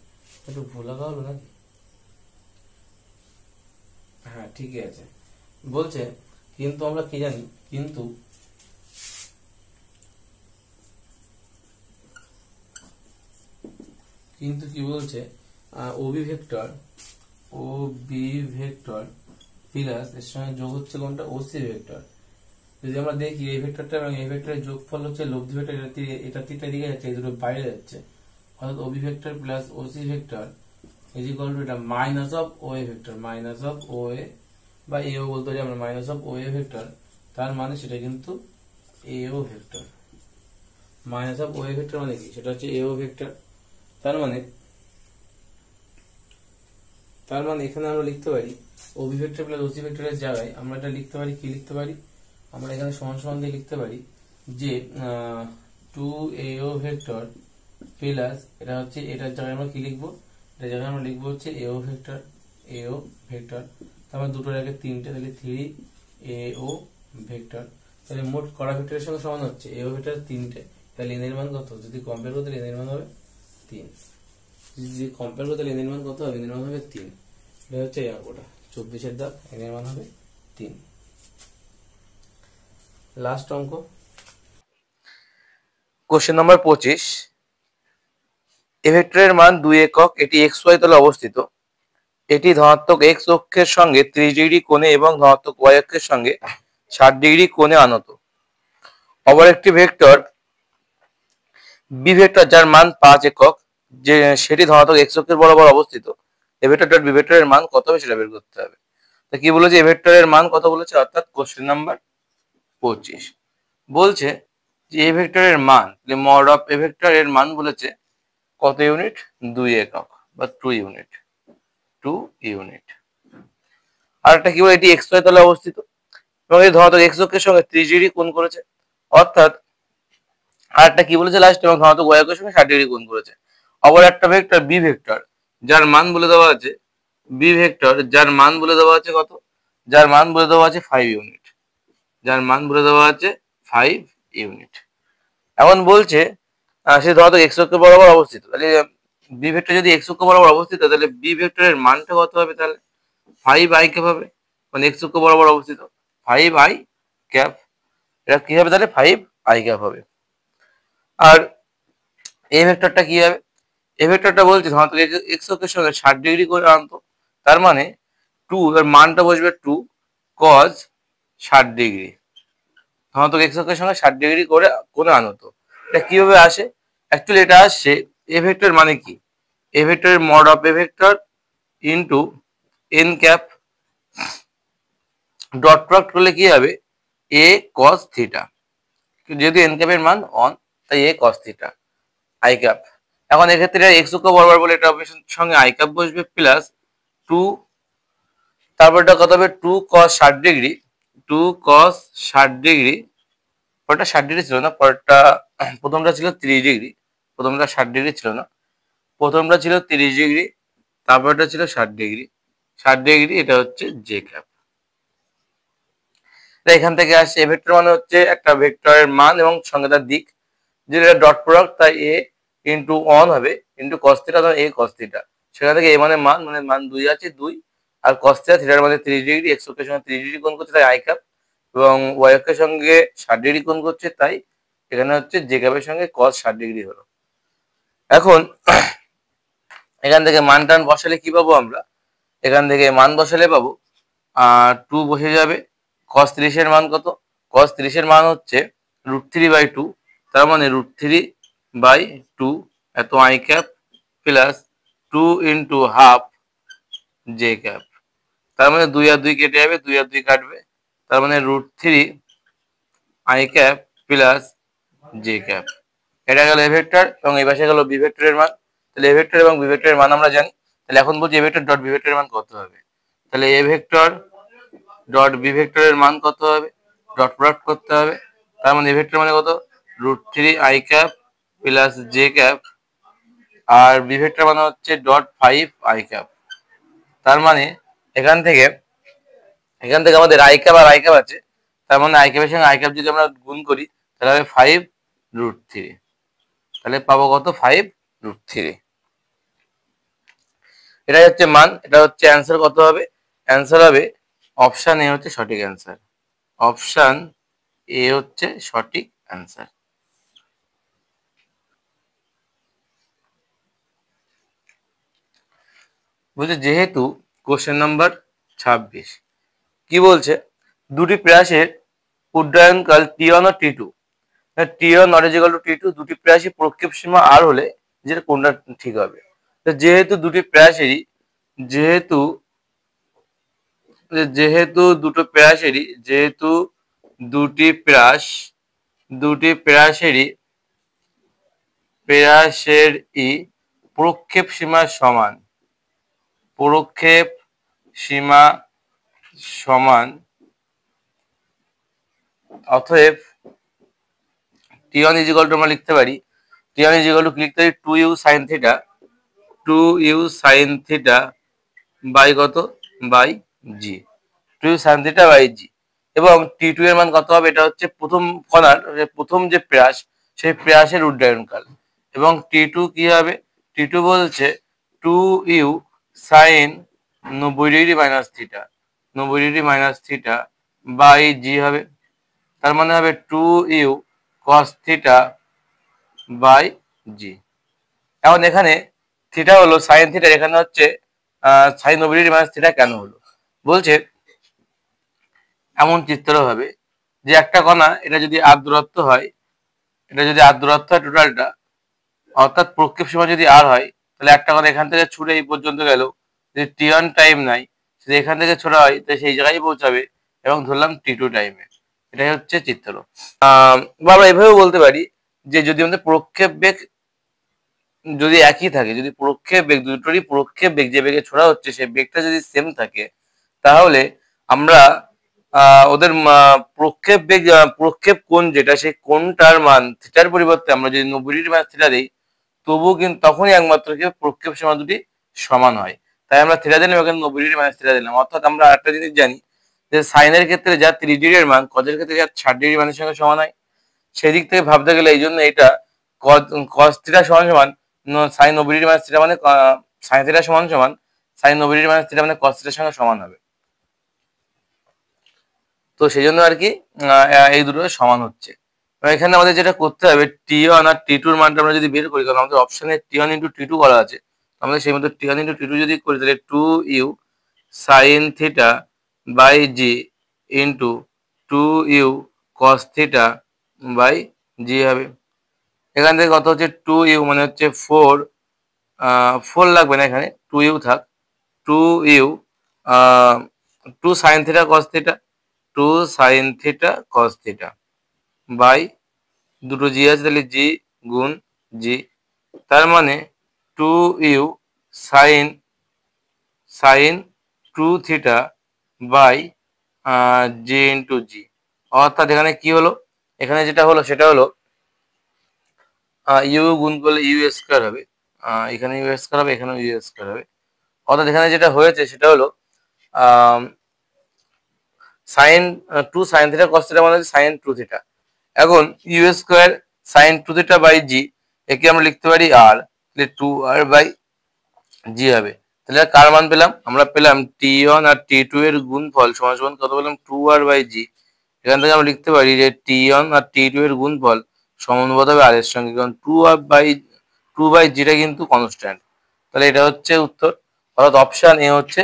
একটু ভুল হলো নাকি? হ্যাঁ ঠিকই আছে। বলছে কিন্তু আমরা কি জানি, কিন্তু কি বলছে, ওবি ভেক্টর প্লাস এর সঙ্গে যোগ হচ্ছে কোনটা, ওসি ভেক্টর। যদি আমরা দেখি এই ভেক্টরটা এবং এই ভেক্টরের যোগফল হচ্ছে লব্ধি ভেক্টর, এটা তিনটা দিকে যাচ্ছে, এই দুটো বাইরে যাচ্ছে, অর্থাৎ OB vector plus OC vector is equal to এটা minus of OA vector, minus of OA বা এও বলতে পারি আমরা, মাইনাস অফ ওএ ভেক্টর, তার মানে সেটা কিন্তু এও vector. Minus of OA vector মানে কি, সেটা হচ্ছে এও ভেক্টর। তার মানে এখানে আমরা লিখতে পারি ওবি ভেক্টর প্লাস ওসি ভেক্টরের জায়গায় আমরা এটা লিখতে পারি, কি লিখতে পারি আমরা এখানে সমান সমান দিয়ে লিখতে পারি যে 2AO ভেক্টর প্লাস এটা হচ্ছে, এটার জায়গায় আমরা কি লিখবো, এটার জায়গায় আমরা লিখবো হচ্ছে AO ভেক্টর। তারপর দুটোর আগে তিনটে, তাহলে 3AO ভেক্টর। তাহলে মোট কড়া ভেক্টরের সঙ্গে সমান হচ্ছে AO ভেক্টর তিনটে, তাহলে এন এর মান কত, যদি কম্পেয়ার করতে এন এর মান হবে 3, যদি কম্পেয়ার করতে এন এর মান কত হবে, এন এর মান হবে 3। এটা হচ্ছে এই অঙ্কটা 24-এর দাগ, এন এর মান হবে 3। লাস্ট অঙ্ক, কোশ্চেন নম্বর 25। এ ভেক্টরের মান 2 একক, এটি xy তলে অবস্থিত, এটি ধনাত্মক x অক্ষের সঙ্গে 30 ডিগ্রি কোণে এবং ধনাত্মক y অক্ষের সঙ্গে 60 ডিগ্রি কোণে আনত। অপর একটি ভেক্টর বি ভেক্টর যার মান 5 একক, যে সেটি ধনাত্মক x অক্ষের বরাবর অবস্থিত, এ ভেক্টর ডট বি ভেক্টরের মান কত হবে সেটা বের করতে হবে। তো কি বলেছে, এ ভেক্টরের মান কত বলেছে, অর্থাৎ কোশ্চেন নাম্বার 25 বলছে যে এ ভেক্টরের মান, মড অফ এ ভেক্টর এর মান বলেছে কত ইউনিট, 2 একক বা 2 ইউনিট, 2 ইউনিট। আর একটা কি বলে, এটি এক্স ওয়াই তলে অবস্থিত এবং এই ধনাত্মক এক্স অক্ষের সঙ্গে 30 ডিগ্রি কোণ করেছে, অর্থাৎ আর একটা কি বলেছে লাস্ট, এবং ধনাত্মক ওয়াই অক্ষের সঙ্গে 60 ডিগ্রি কোণ করেছে। অপর একটা ভেক্টর বি ভেক্টর যার মান বলে দেওয়া আছে, বি ভেক্টর যার মান বলে দেওয়া আছে কত, যার মান বলে দেওয়া আছে 5 ইউনিট, যার মান বলে দেওয়া আছে 5 ইউনিট। এখন বলছে সে ধনাত্মক এক্স অক্ষ বরাবর অবস্থিত, তাহলে বি ভেক্টর যদি এক্স অক্ষ বরাবর অবস্থিত, তাহলে বি ভেক্টরের মানটা কত হবে, তাহলে 5i ক্যাপ হবে, মানে এক্স অক্ষ বরাবর অবস্থিত 5i ক্যাপ, এটা কি হবে তাহলে 5i ক্যাপ হবে। আর এই ভেক্টরটা কি হবে, এই ভেক্টরটা বলছে ধনাত্মক এক্স অক্ষের সঙ্গে 60 ডিগ্রি করে আনতো, তার মানে 2 এর মানটা বসবে 2 cos 60 ডিগ্রি, ধনাত্মক এক্স অক্ষের সঙ্গে 60 ডিগ্রি করে কোণে আনতো। এটা কিভাবে আসে, অ্যাকচুয়ালি এটা আসছে এ ভেক্টর মানে কি, এ ভেক্টরের mod of A vector into N cap, dot product করলে কি হবে, এ cos থিটা, যেহেতু এন ক্যাপের মান 1 তাই এ cos থিটা আই ক্যাপ। এখন এক্ষেত্রে এক্স অক্ষ বরাবর বলে এটা সঙ্গে আই ক্যাপ বসবে প্লাস 2, তারপরটা কত হবে 2 cos 60 ডিগ্রি, 2 cos 60 ডিগ্রি, পরটা 60 ডিগ্রি ছিল না, পরটা প্রথমটা ছিল 30 ডিগ্রি, প্রথমটা 60 ডিগ্রি ছিল না, প্রথমটা ছিল 30 ডিগ্রি, তারপরটা ছিল 60 ডিগ্রি, 60 ডিগ্রি, এটা হচ্ছে জে ক্যাপ। এখান থেকে আসছে এ ভেক্টর মানে হচ্ছে একটা ভেক্টরের মান এবং সঙ্গে তার দিক, যেটা ডট প্রোডাক্ট তাই এ ইন্টু 1 হবে ইন্টু cos থিটা, এ cos থিটা, সেখান থেকে এ মানে মান 2 আছে 2, আর cos থিটা, থিটার মানে 30 ডিগ্রি, এক্স অক্ষের সঙ্গে 30 ডিগ্রি কোণ করছে তাই আই ক্যাপ, এবং ওয়াই অক্ষের সঙ্গে 60 ডিগ্রি কোণ করছে তাই এখানে হচ্ছে জে ক্যাপের সঙ্গে cos 60 ডিগ্রি হলো। এখন এখান থেকে মান টান বসালে কি পাবো আমরা, এখান থেকে মান বসালে পাবো 2 বসে যাবে, cos 30 এর মান কত, cos 30 এর মান হচ্ছে √3/2, তার মানে √3/2 এত I cap plus 2 into half J cap, তার মানে 2 আর 2 কেটে যাবে, 2 আর 2 কাটবে, তার মানে √3 I cap plus J cap. এটা গেল এ ভেক্টর এবং এই পাশে গেল বি ভেক্টরের মান। তাহলে এ ভেক্টর এবং বি ভেক্টরের মান আমরা জানি, তাহলে এখন বলছি এ ভেক্টর ডট বি ভেক্টরের মান কত হবে, তাহলে এ ভেক্টর ডট বি ভেক্টরের মান কত হবে, ডট প্রোডাক্ট করতে হবে, তার মানে এ ভেক্টর মানে কত, √3 I cap plus J cap, আর বি ভেক্টর মানে হচ্ছে .5 আই ক্যাপ। তার মানে এখান থেকে এখান থেকে আমাদের আই ক্যাপ আর আই ক্যাপ আছে, তার মানে আই ক্যাপের সঙ্গে আই ক্যাপ যদি আমরা গুণ করি তাহলে হবে 5√3, তাহলে পাবো কত 5√3। এটাই হচ্ছে মান, এটা হচ্ছে অ্যান্সার কত হবে, অ্যান্সার হবে অপশন এ হচ্ছে সঠিক অ্যান্সার, অপশন এ হচ্ছে সঠিক অ্যান্সার। বলছে যেহেতু কোশ্চেন নাম্বার 26 কি বলছে, দুটি প্রয়াসের উড্ডয়নকাল T1 ও T2, T1 not equal to T2, দুটি প্রয়াসী প্রক্ষেপ সীমা আর হলে যেটা কোনটা ঠিক হবে। যেহেতু দুটি প্রয়াসেরই যেহেতু যেহেতু দুটো প্রয়াসেরই যেহেতু দুটি প্রয়াসেরই প্রক্ষেপ সীমা সমান, প্রক্ষেপ সীমা সমান, অতএব T1 ইজ ইকুয়াল টু আমরা লিখতে পারি, T1 ইজ ইকুয়াল টু লিখতে পারি 2u sin theta, 2u sin theta by কত, by G, 2u sin theta by G. এবং T2 এর মান কত হবে, এটা হচ্ছে প্রথম কণার প্রথম যে প্রয়াস সেই প্রয়াসের উড্ডয়নকাল, এবং T2 কি হবে, T2 বলছে 2u sin 90 degree minus theta, 90 degree minus theta by G হবে, তার মানে হবে 2u cos থিটা বাই জি। এখন এখানে থিটা হলো সাইন থিটা, এখানে হচ্ছে সাইন 90 ডিগ্রি মাইনাস থিটা কেন হলো, বলছে এমন চিত্র হবে যে একটা কণা এটা যদি আর দূরত্ব হয়, এটা যদি আর দূরত্ব হয় টোটালটা, অর্থাৎ প্রক্ষেপ সীমা যদি আর হয়, তাহলে একটা কণা এখান থেকে ছুটে এই পর্যন্ত গেল, যদি T1 টাইম নাই যদি এখান থেকে ছোড়া হয় তাহলে সেই জায়গায় পৌঁছাবে, এবং ধরলাম T2 টাইমে। এটাই হচ্ছে চিত্র। বা আমরা এভাবেও বলতে পারি যে যদি আমাদের প্রক্ষেপ বেগ যদি একই থাকে, যদি প্রক্ষেপ বেগ দুটোরই প্রক্ষেপ বেগ যে বেগে ছোড়া হচ্ছে সেই বেগটা যদি সেম থাকে, তাহলে আমরা ওদের প্রক্ষেপ বেগ প্রক্ষেপ কোণ যেটা সেই কোণটার মান থিটার পরিবর্তে আমরা যদি 90 ডিগ্রি মাইনাস থিটা দিই, তবুও কিন্তু তখনই একমাত্র কি প্রক্ষেপ সীমা দুটি সমান হয়। তাই আমরা থিটা দিলাম, এখানে 90 ডিগ্রি মাইনাস থিটা দিলাম। অর্থাৎ আমরা একটা জিনিস জানি যে সাইনের ক্ষেত্রে যা 30 ডিগ্রির মান কজের ক্ষেত্রে যা 60 ডিগ্রি মানের সঙ্গে সমান হয়। সেদিক থেকে ভাবতে গেলে এই জন্য এটা cos থিটা সমান সমান সাইন 90 ডিগ্রি মাইনাস থিটা, মানে সাইন থিটা সমান সমান সাইন 90 ডিগ্রি মাইনাস থিটা, মানে cos থিটার সঙ্গে সমান হবে। তো সেই জন্য আর কি এই দুটো সমান হচ্ছে। এখানে আমাদের যেটা করতে হবে T1 আর T2 এর মানটা আমরা যদি বের করি, কারণ আমাদের অপশনে T1 ইন্টু T2 করা আছে, আমাদের সেই মতো T1 ইন্টু T2 যদি করি তাহলে 2u sin theta by G into 2u cos theta by G হবে। এখান থেকে কত হচ্ছে 2u মানে হচ্ছে 4 লাগবে না, এখানে 2u থাক, 2u 2 sin থিটা cos থিটা, 2 sin থিটা cos থিটা বাই দুটো জি আছে তাহলে জি গুণ জি, তার মানে 2u sin 2 theta by G into G. অর্থাৎ এখানে কি হলো, এখানে যেটা হলো সেটা হলো ইউ গুণ করলে ইউ স্কয়ার হবে, এখানে ইউ স্কয়ার হবে, এখানেও ইউ স্কয়ার হবে। অর্থাৎ এখানে যেটা হয়েছে সেটা হলো sine 2 sine theta cos theta মানে সাইন 2 থিটা। এখন U square sine 2 theta by G, একে আমরা লিখতে পারি আর, তাহলে 2r বাই জি হবে। তাহলে কার মান পেলাম, আমরা পেলাম T1 আর T2 এর গুণফল সমান সমান কত পেলাম 2r বাই জি। এখান থেকে আমরা লিখতে পারি যে T1 আর T2 এর গুণফল সমানুপাত হবে আর এর সঙ্গে, কারণ 2 বাই জিটা কিন্তু কনস্ট্যান্ট। তাহলে এটা হচ্ছে উত্তর, অর্থাৎ অপশন এ হচ্ছে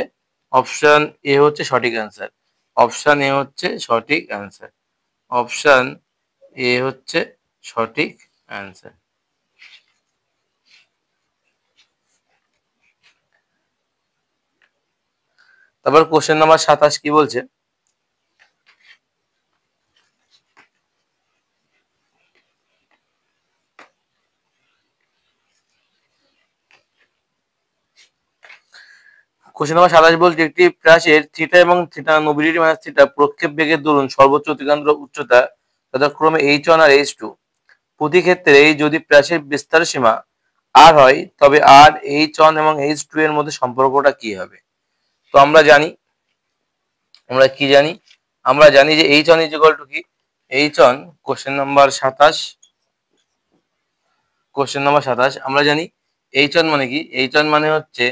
সঠিক অ্যান্সার, অপশন এ হচ্ছে সঠিক অ্যান্সার, অপশন এ হচ্ছে সঠিক অ্যান্সার। তারপর কোশ্চেন নাম্বার 27 কি বলছে, কোশ্চেন নাম্বার 27 বলছে একটি প্রাচীর থিটা এবং থিটা 90 ডিগ্রি মাইনাস থিটা প্রক্ষেপ বেগের দরুন সর্বোচ্চ অতিক্রান্ত উচ্চতা যথাক্রমে h1 আর h2, প্রতি ক্ষেত্রে যদি প্রাচীর বিস্তার সীমা r হয় তবে r h1 এবং h2 এর মধ্যে সম্পর্কটা কি হবে। তো আমরা জানি আমরা কি জানি? আমরা জানি যে H on is equal to কি, H on question number 27, question number 27 আমরা জানি এইচ অন মানে কি, এইচ অন মানে হচ্ছে,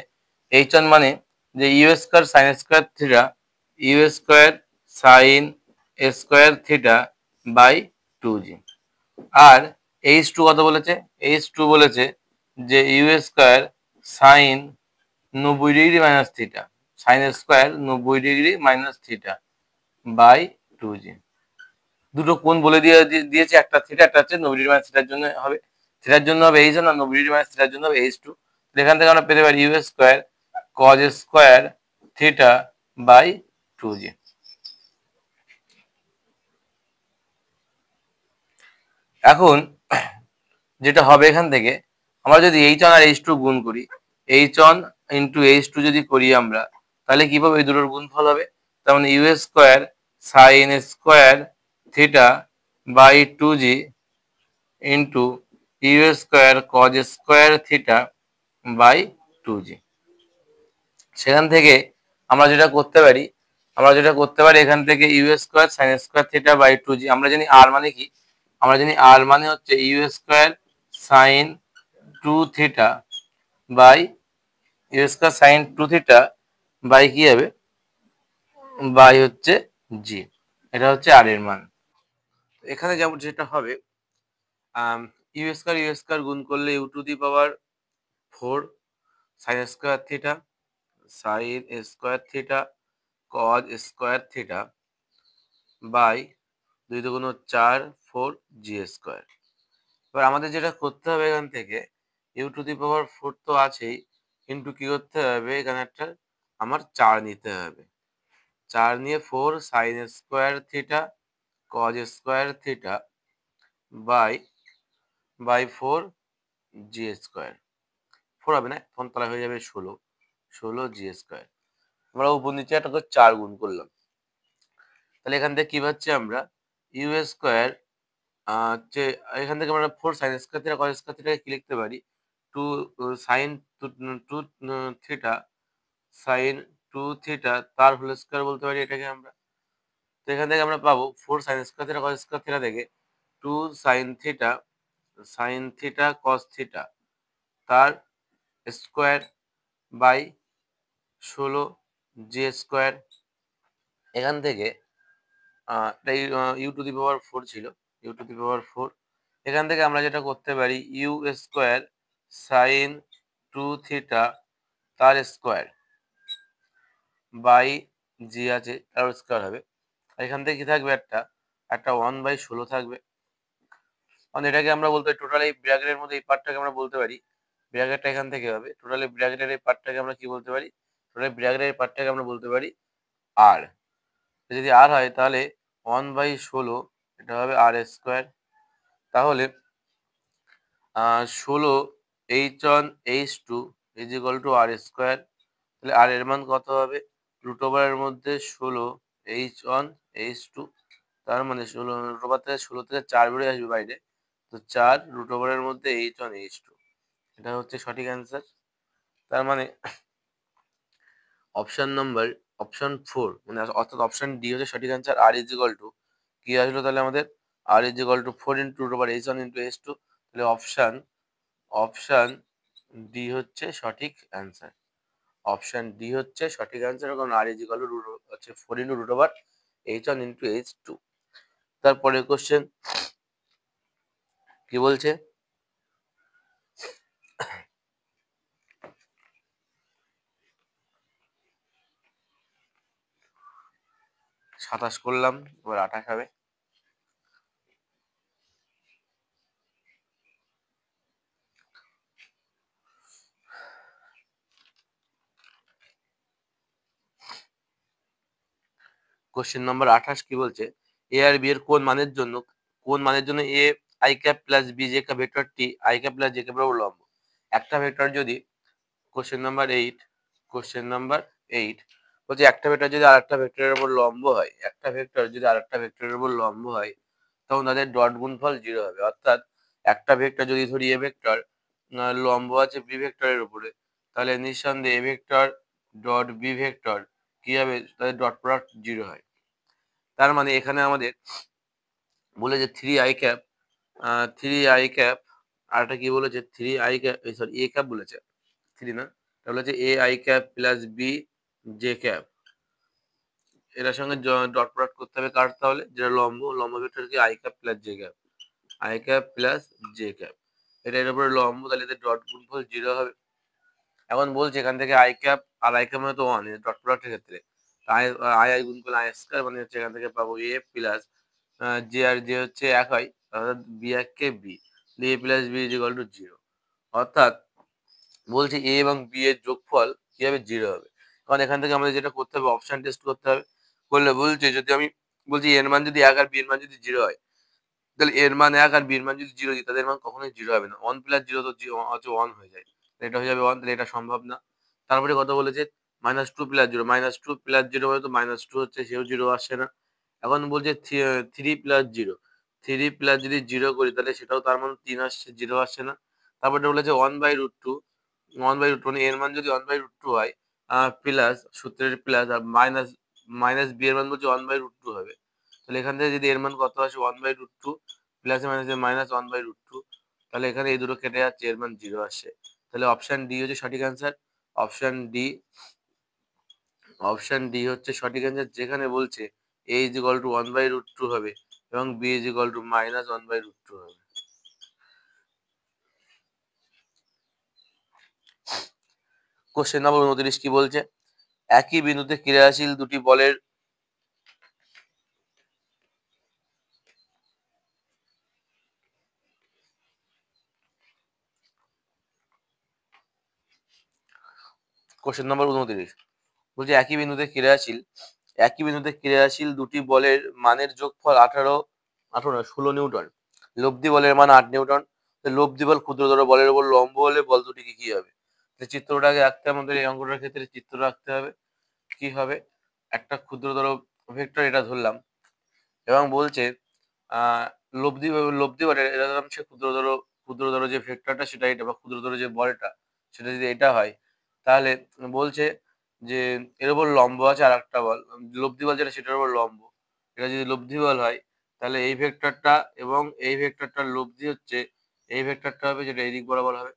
এইচ অন মানে যে u square sine square theta, u square sine square theta by 2g। আর এইচ টু কত বলেছে? এইচ টু বলেছে যে u square sine 90 degree minus theta, sine square 90 degree minus theta by 2g। দুটো কোণ বলে দিয়েছে, একটা থিটা, একটা হচ্ছে 90 ডিগ্রি মাইনাস থিটার জন্য হবে, থিটার জন্য হবে এইচ আর 90 ডিগ্রি মাইনাস থিটার জন্য হবে এইচ টু। এখান থেকে আমরা পেতে পারি u square cos square theta by 2g। এখন যেটা হবে এখান থেকে, আমরা যদি এইচ ওয়ান আর এইচ টু গুণ করি, H one into H two যদি করি আমরা, তাহলে কি পাবো? এই দুটোর গুণফল হবে। তার মানে u square sine square theta by 2g into u square cos square theta by 2g। সেখান থেকে আমরা যেটা করতে পারি, এখান থেকে u square sine square theta by 2g, আমরা জানি আর মানে কি, আমরা জানি আর মানে হচ্ছে u square sine 2 theta by u square sine 2 theta by কি হবে, বাই হচ্ছে জি। এটা হচ্ছে আর এর মান। এখানে যেমন যেটা হবে, ইউ স্কয়ার গুণ করলে u to the power 4 sine square theta, sine square theta cos square theta by 2 দুগুণ 4 4 জি স্কয়ার। এবার আমাদের যেটা করতে হবে এখান থেকে, ইউ টু দি পাওয়ার 4 তো আছেই, কিন্তু কি করতে হবে, এখানে একটা আমার 4 নিতে হবে। 4 নিয়ে 4 sine square theta cos square theta by 4 g square. 4 হবে না, তখন তাহলে হয়ে যাবে 16 জি স্কয়ার। আমরা উপর নিচে একটা করে 4 গুণ করলাম, তাহলে এখান থেকে কি পাচ্ছি আমরা, ইউ স্কয়ার হচ্ছে, এখান থেকে আমরা 4 sine square theta cos square থিটাকে কি লিখতে পারি, 2 সাইন 2 থিটা সাইন 2 থিটা তার হোল স্কয়ার বলতে পারি এটাকে আমরা। তো এখান থেকে আমরা পাবো 4 sine square theta cos square theta থেকে 2 সাইন থিটা কস থিটা তার স্কয়ার বাই 16 জি স্কয়ার। এখান থেকে ইউ টু দি পাওয়ার 4 ছিল, ইউ টু দি পাওয়ার 4। এখান থেকে আমরা যেটা করতে পারি, ইউ স্কয়ার সাইন 2 থিটা তার স্কয়ার বাই জি আছে, তার স্কয়ার হবে। এখান থেকে কি থাকবে, একটা 1/16 থাকবে। মানে এটাকে আমরা বলতে পারি, টোটাল এই ব্র্যাকেটের মধ্যে এই পার্টটাকে আমরা বলতে পারি, ব্র্যাকেটটা এখান থেকে হবে, টোটাল এই ব্র্যাকেটের এই পার্টটাকে আমরা কি বলতে পারি, টোটাল ব্র্যাকেটের এই পার্টটাকে আমরা বলতে পারি আর। যদি আর হয় তাহলে 1/16 এটা হবে আর স্কয়ার। তাহলে 16 h one h two is equal to r square. তাহলে আর এর মান কত হবে, রুট ওভারের মধ্যে 16 এইচ ওয়ান এইচ টু, তার মানে 16 রুট ওভার থেকে 16 থেকে 4 বেরিয়ে আসবে বাইরে, তো 4 রুট ওভারের মধ্যে এইচ ওয়ান এইচ টু, এটা হচ্ছে সঠিক অ্যান্সার। তার মানে অপশন 4 মানে অর্থাৎ অপশন ডি হচ্ছে সঠিক answer. R is equal to কি আসলো তাহলে আমাদের, R is equal to 4 into root over H one into H two. তাহলে অপশন ডি হচ্ছে সঠিক অ্যান্সার। অপশন ডি হচ্ছে সঠিক অ্যান্সার, কারণ আর ইজ ইকুয়াল টু হচ্ছে 4 into root over H one into H two. তারপরে কোশ্চেন কি বলছে, 27 করলাম, এবার 28 হবে। কোশ্চেন নম্বর 28 কি বলছে, এ আর বি এর কোন মানের জন্য a i cap plus b j cap ভেক্টরটি আই ক্যাপ প্লাস জে ক্যাপের উপর লম্ব। একটা ভেক্টর যদি, কোশ্চেন নাম্বার 8 বলছে একটা ভেক্টর যদি আরেকটা ভেক্টরের উপর লম্ব হয়, তখন তাদের ডট গুণফল 0 হবে। অর্থাৎ একটা ভেক্টর যদি ধরি এ ভেক্টর লম্ব আছে বি ভেক্টরের উপরে, তাহলে নিঃসন্দেহে a vector dot B vector কি হবে, তাদের ডট প্রোডাক্ট 0 হয়। তার মানে এখানে আমাদের বলে যে 3i cap 3i cap আর একটা কি বলেছে 3i cap, sorry a cap বলেছে, 3 না, এটা বলেছে ai cap plus b j cap। এটার সঙ্গে ডট প্রোডাক্ট করতে হবে কার, তাহলে যেটা লম্ব ভেক্টরকে i cap plus j cap, i cap plus j cap, এটা এর উপরে লম্ব, তাহলে এদের ডট গুণফল 0 হবে। এখন বলছে এখান থেকে i cap R i cap মানে তো 1 ডট প্রোডাক্টের ক্ষেত্রে, i i গুণ করলে i স্কয়ার, মানে হচ্ছে এখান থেকে পাবো a প্লাস j, আর j হচ্ছে 1 হয়, অর্থাৎ b 1 কে b, a plus b is equal to 0। অর্থাৎ বলছে a এবং b এর যোগফল কি হবে, 0 হবে। কারণ এখান থেকে আমাদের যেটা করতে হবে, অপশন টেস্ট করতে হবে। করলে বলছে যদি আমি বলছি এর মান যদি 1 আর b এর মান যদি 0 হয়, তাহলে এর মান 1 আর b এর মান যদি 0 দিই, তাদের মান কখনোই 0 হবে না। 1 প্লাস 0 তো 1 হয়ে যায়, এটা হয়ে যাবে 1, তাহলে এটা সম্ভব না। তারপরে কত বলেছে, -2 প্লাস 0, -2 প্লাস 0 মানে তো -2 হচ্ছে, সেও 0 আসছে না। এখন বলছে 3 প্লাস 0, 3 প্লাস যদি 0 করি তাহলে সেটাও তার মান 3 আসছে, 0 আসছে না। তারপরে বলেছে 1/√2, 1/√2 মানে এর মান যদি 1/√2 হয়, প্লাস সূত্রের প্লাস, আর মাইনাস মাইনাস b এর মান বলছে 1/√2 হবে। তাহলে এখান থেকে যদি এর মান কত আসে 1/√2 প্লাস মাইনাসে -1/√2, তাহলে এখানে এই দুটো কেটে যাচ্ছে, এর মান 0 আসছে। তাহলে অপশন ডি হচ্ছে সঠিক answer. Option D, option D হচ্ছে সঠিক অ্যান্সার, যেখানে বলছে a ইজ ইকুয়াল টু 1/√2 হবে এবং b ইজ ইকুয়াল টু -1/√2 হবে। কোশ্চেন নম্বর 29 কি বলছে, একই বিন্দুতে ক্রিয়াশীল দুটি বলের কোশ্চেন নম্বর 29 বলছে একই বিন্দুতে ক্রিয়াশীল দুটি বলের মানের যোগফল 16 নিউটন, লব্ধি বলের মান 8 নিউটন। লব্ধি বল ক্ষুদ্রতর বলের উপর লম্ব হলে বল দুটি কি হবে। চিত্রটাকে আঁকতে আমাদের, এই অঙ্কটার ক্ষেত্রে চিত্র রাখতে হবে। কি হবে, একটা ক্ষুদ্রতর ভেক্টর এটা ধরলাম, এবং বলছে আহ লব্ধি লব্ধি বলে এটা ধরলাম, সে ক্ষুদ্রতর যে ভেক্টরটা সেটা এটা, বা ক্ষুদ্রতর যে বলটা সেটা যদি এটা হয়, তাহলে বলছে যে এর উপর লম্ব আছে আর একটা বল, লব্ধি বল যেটা সেটার উপর লম্ব, এটা যদি লব্ধি বল হয়, তাহলে এই ভেক্টরটা এবং এই ভেক্টরটার লব্ধি হচ্ছে এই ভেক্টরটা হবে, যেটা এই দিক বরাবর হবে।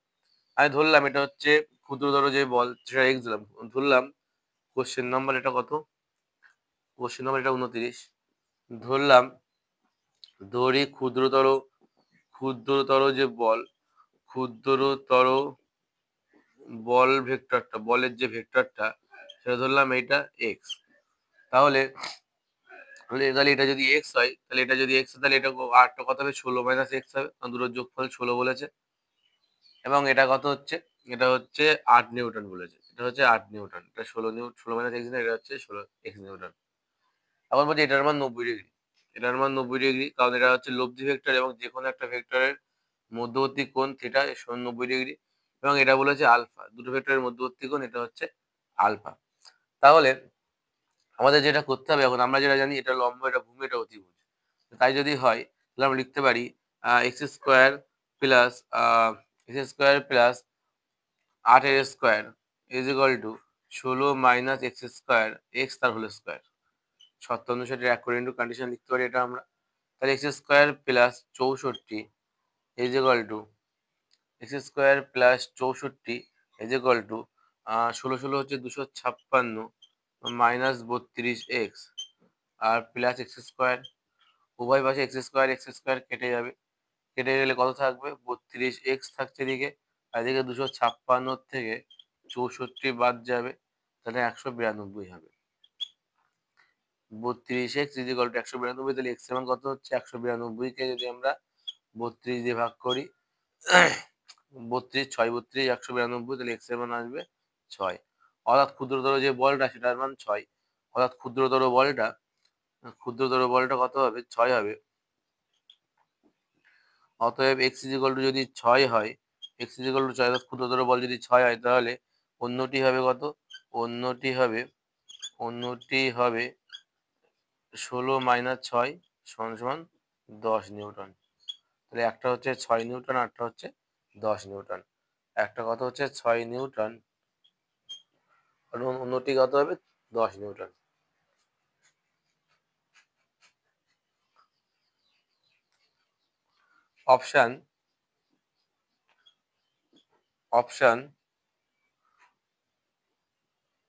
আমি ধরলাম এটা হচ্ছে ক্ষুদ্রতর যে বল, সেটা এক্স দিলাম, ধরলাম কোশ্চেন নাম্বার এটা কত, কোশ্চেন নাম্বার এটা 29, ধরলাম ধরি ক্ষুদ্রতর যে বল, ক্ষুদ্রতর বল ভেক্টরটা, বলের যে ভেক্টরটা সেটা ধরলাম এইটা এক্স। তাহলে তাহলে এটা যদি এক্স হয়, তাহলে এটা যদি এক্স হয়, তাহলে এটা আরটা কত হবে, 16 মাইনাস এক্স হবে, কারণ দুটোর যোগফল 16 বলেছে। এবং এটা কত হচ্ছে, এটা হচ্ছে 8 নিউটন বলেছে, এটা হচ্ছে 8 নিউটন, এটা 16 মাইনাস এক্স, এটা হচ্ছে 16 এক্স নিউটন। এখন বলছি এটার মান 90 ডিগ্রি, এটার মান 90 ডিগ্রি, কারণ এটা হচ্ছে লব্ধি ভেক্টর এবং যে কোনো একটা ভেক্টরের মধ্যবর্তী কোণ থিটা 90 ডিগ্রি, এবং এটা বলেছে আলফা, দুটো ভেক্টরের মধ্যবর্তী কোণ এটা হচ্ছে আলফা। তাহলে আমাদের যেটা করতে হবে, এখন আমরা যেটা জানি এটা লম্ব, এটা ভূমি, এটা অতিভুজ, তাই যদি হয় তাহলে আমরা লিখতে পারি x square plus x square plus 8 square is equal two 16 minus x square x তার হোল স্কোয়ার। শর্ত অনুসারে অ্যাকর্ডিং টু কন্ডিশন লিখতে পারি এটা আমরা। তাহলে x square plus 64 is equal two x square plus 64 is equal two 16 হচ্ছে 256 মাইনাস 32 এক্স আর প্লাস এক্স স্কোয়ার, উভয় পাশে এক্স স্কোয়ার কেটে যাবে, কেটে গেলে কত থাকবে, 32 এক্স থাকছে এদিকে, আর এদিকে 256 থেকে 64 বাদ যাবে, তাহলে 192 হবে। 32 এক্স ইজ ইকুয়াল টু 192, তাহলে এক্স এর মান কত হচ্ছে, 192 কে যদি আমরা 32 দিয়ে ভাগ করি, 32 6 32 192, তাহলে এক্স এর মান আসবে 6। অর্থাৎ ক্ষুদ্রতর যে বলটা সেটার মান 6, অর্থাৎ ক্ষুদ্রতর বলটা কত হবে, 6 হবে। অতএব এক্স ইজ ইকুয়াল টু যদি 6 হয়, এক্স ইজ ইকুয়াল টু 6, অর্থাৎ ক্ষুদ্রতর বল যদি 6 হয়, তাহলে অন্যটি হবে কত, অন্যটি হবে 16 মাইনাস 6 সমান সমান 10 নিউটন। তাহলে একটা হচ্ছে 6 নিউটন, আরটা হচ্ছে 10 নিউটন। একটা কত হচ্ছে 6 নিউটন, আর অন্যটি কত হবে 10 নিউটন। অপশন অপশন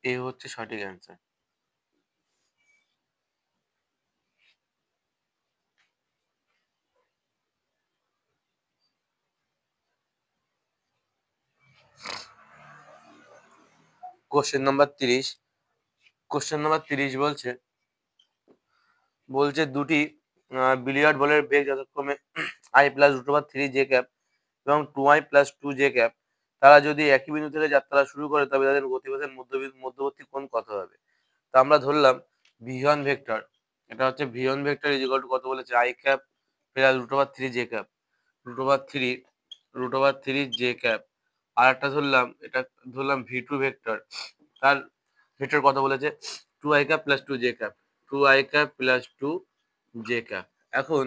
এ হচ্ছে সঠিক answer. Question number 30। Question number 30 বলছে দুটি বিলিয়ার্ড বলের বেগ যথাক্রমে i plus root over 3 j cap এবং 2i প্লাস 2 j ক্যাপ, তারা যদি একই বিন্দু থেকে যাত্রা শুরু করে তবে তাদের গতিপথের মধ্যবর্তী কোণ কত হবে? তা আমরা ধরলাম v1 ভেক্টর, এটা হচ্ছে v1 vector is equal to কত বলেছে, i cap plus root over 3 j cap, root over 3 j cap. আর একটা ধরলাম, এটা ধরলাম v2 ভেক্টর, তার ভেক্টর কত বলেছে, 2i cap plus 2 j cap, 2i cap plus 2 j cap. এখন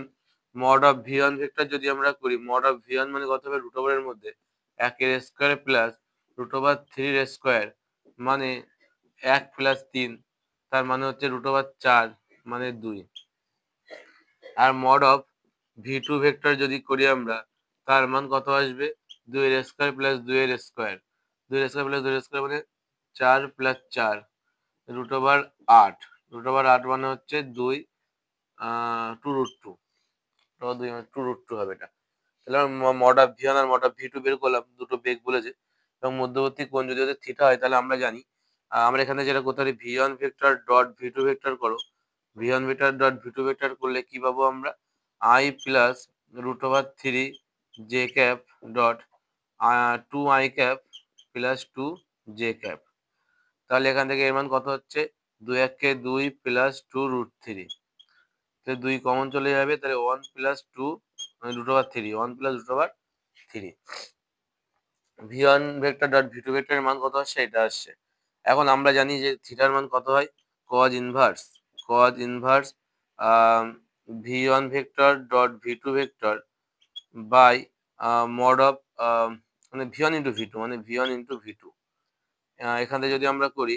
মড অফ v1 ভেক্টর যদি আমরা করি, মড অফ v1 মানে কত হবে, রুট ওভারের মধ্যে 1 প্লাস রুট ওভার 3 মানে 1 প্লাস 3, তার মানে হচ্ছে রুট ওভার 4 মানে 2। আর মড অফ v2 ভেক্টর যদি করি আমরা, তার মান কত আসবে, 2 প্লাস 2 প্লাস 2 মানে 4 plus 4 root over 8, root over 8 মানে হচ্ছে 2 2√2, 2√2 হবে এটা। তাহলে মড অফ v1 আর মড অফ v2 বের করলাম, দুটো বেগ বলেছে এবং মধ্যবর্তী কোণ যদি ওদের থিটা হয়, তাহলে আমরা জানি আমরা এখানে যেটা করতে পারি, v1 vector dot v2 vector করো, v1 vector dot v2 vector করলে কি পাবো আমরা, i plus root over 3 j cap dot 2i cap plus 2 j cap. তাহলে এখান থেকে এর মান কত হচ্ছে, 2 প্লাস 2√3, তাহলে 2 কমন চলে যাবে, তাহলে 1 প্লাস 2 মানে root over 3, 1 plus root over 3। v1 vector dot v2 ভেক্টরের মান কত আসছে, এটা আসছে। এখন আমরা জানি যে থিটার মান কত হয়, cos inverse v1 vector dot v2 vector by mod of মানে v1 ইন্টু v2 মানে v1 ইন্টু v2। এখান থেকে যদি আমরা করি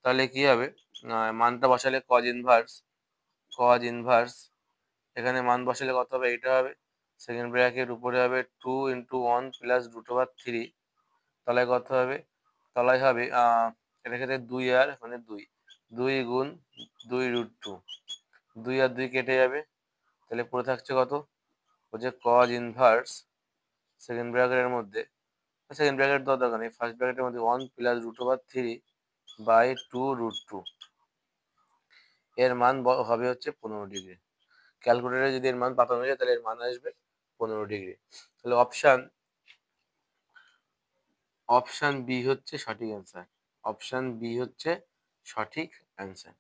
তাহলে কি হবে, মানটা বসালে cos ইনভার্স এখানে মান বসালে কত হবে, এটা হবে, সেকেন্ড ব্র্যাকেট উপরে হবে 2 ইন্টু 1 প্লাস রুট ওভার 3, তলায় কত হবে, তলায় হবে এটা ক্ষেত্রে 2 আর মানে 2 গুণ 2√2, 2 আর 2 কেটে যাবে, তাহলে পড়ে থাকছে কত, হচ্ছে cos ইনভার্স সেকেন্ড ব্র্যাকেটের মধ্যে, সেকেন্ড ব্র্যাকেট দেওয়ার দরকার নেই, ফার্স্ট ব্র্যাকেটের মধ্যে 1 প্লাস রুট ওভার 3 বাই 2√2, এর মান হবে হচ্ছে 15 ডিগ্রি। ক্যালকুলেটরে যদি এর মান পাঠানো যায় তাহলে এর মান আসবে 15 ডিগ্রি। তাহলে অপশন বি হচ্ছে সঠিক অ্যান্সার, অপশন বি হচ্ছে সঠিক অ্যান্সার।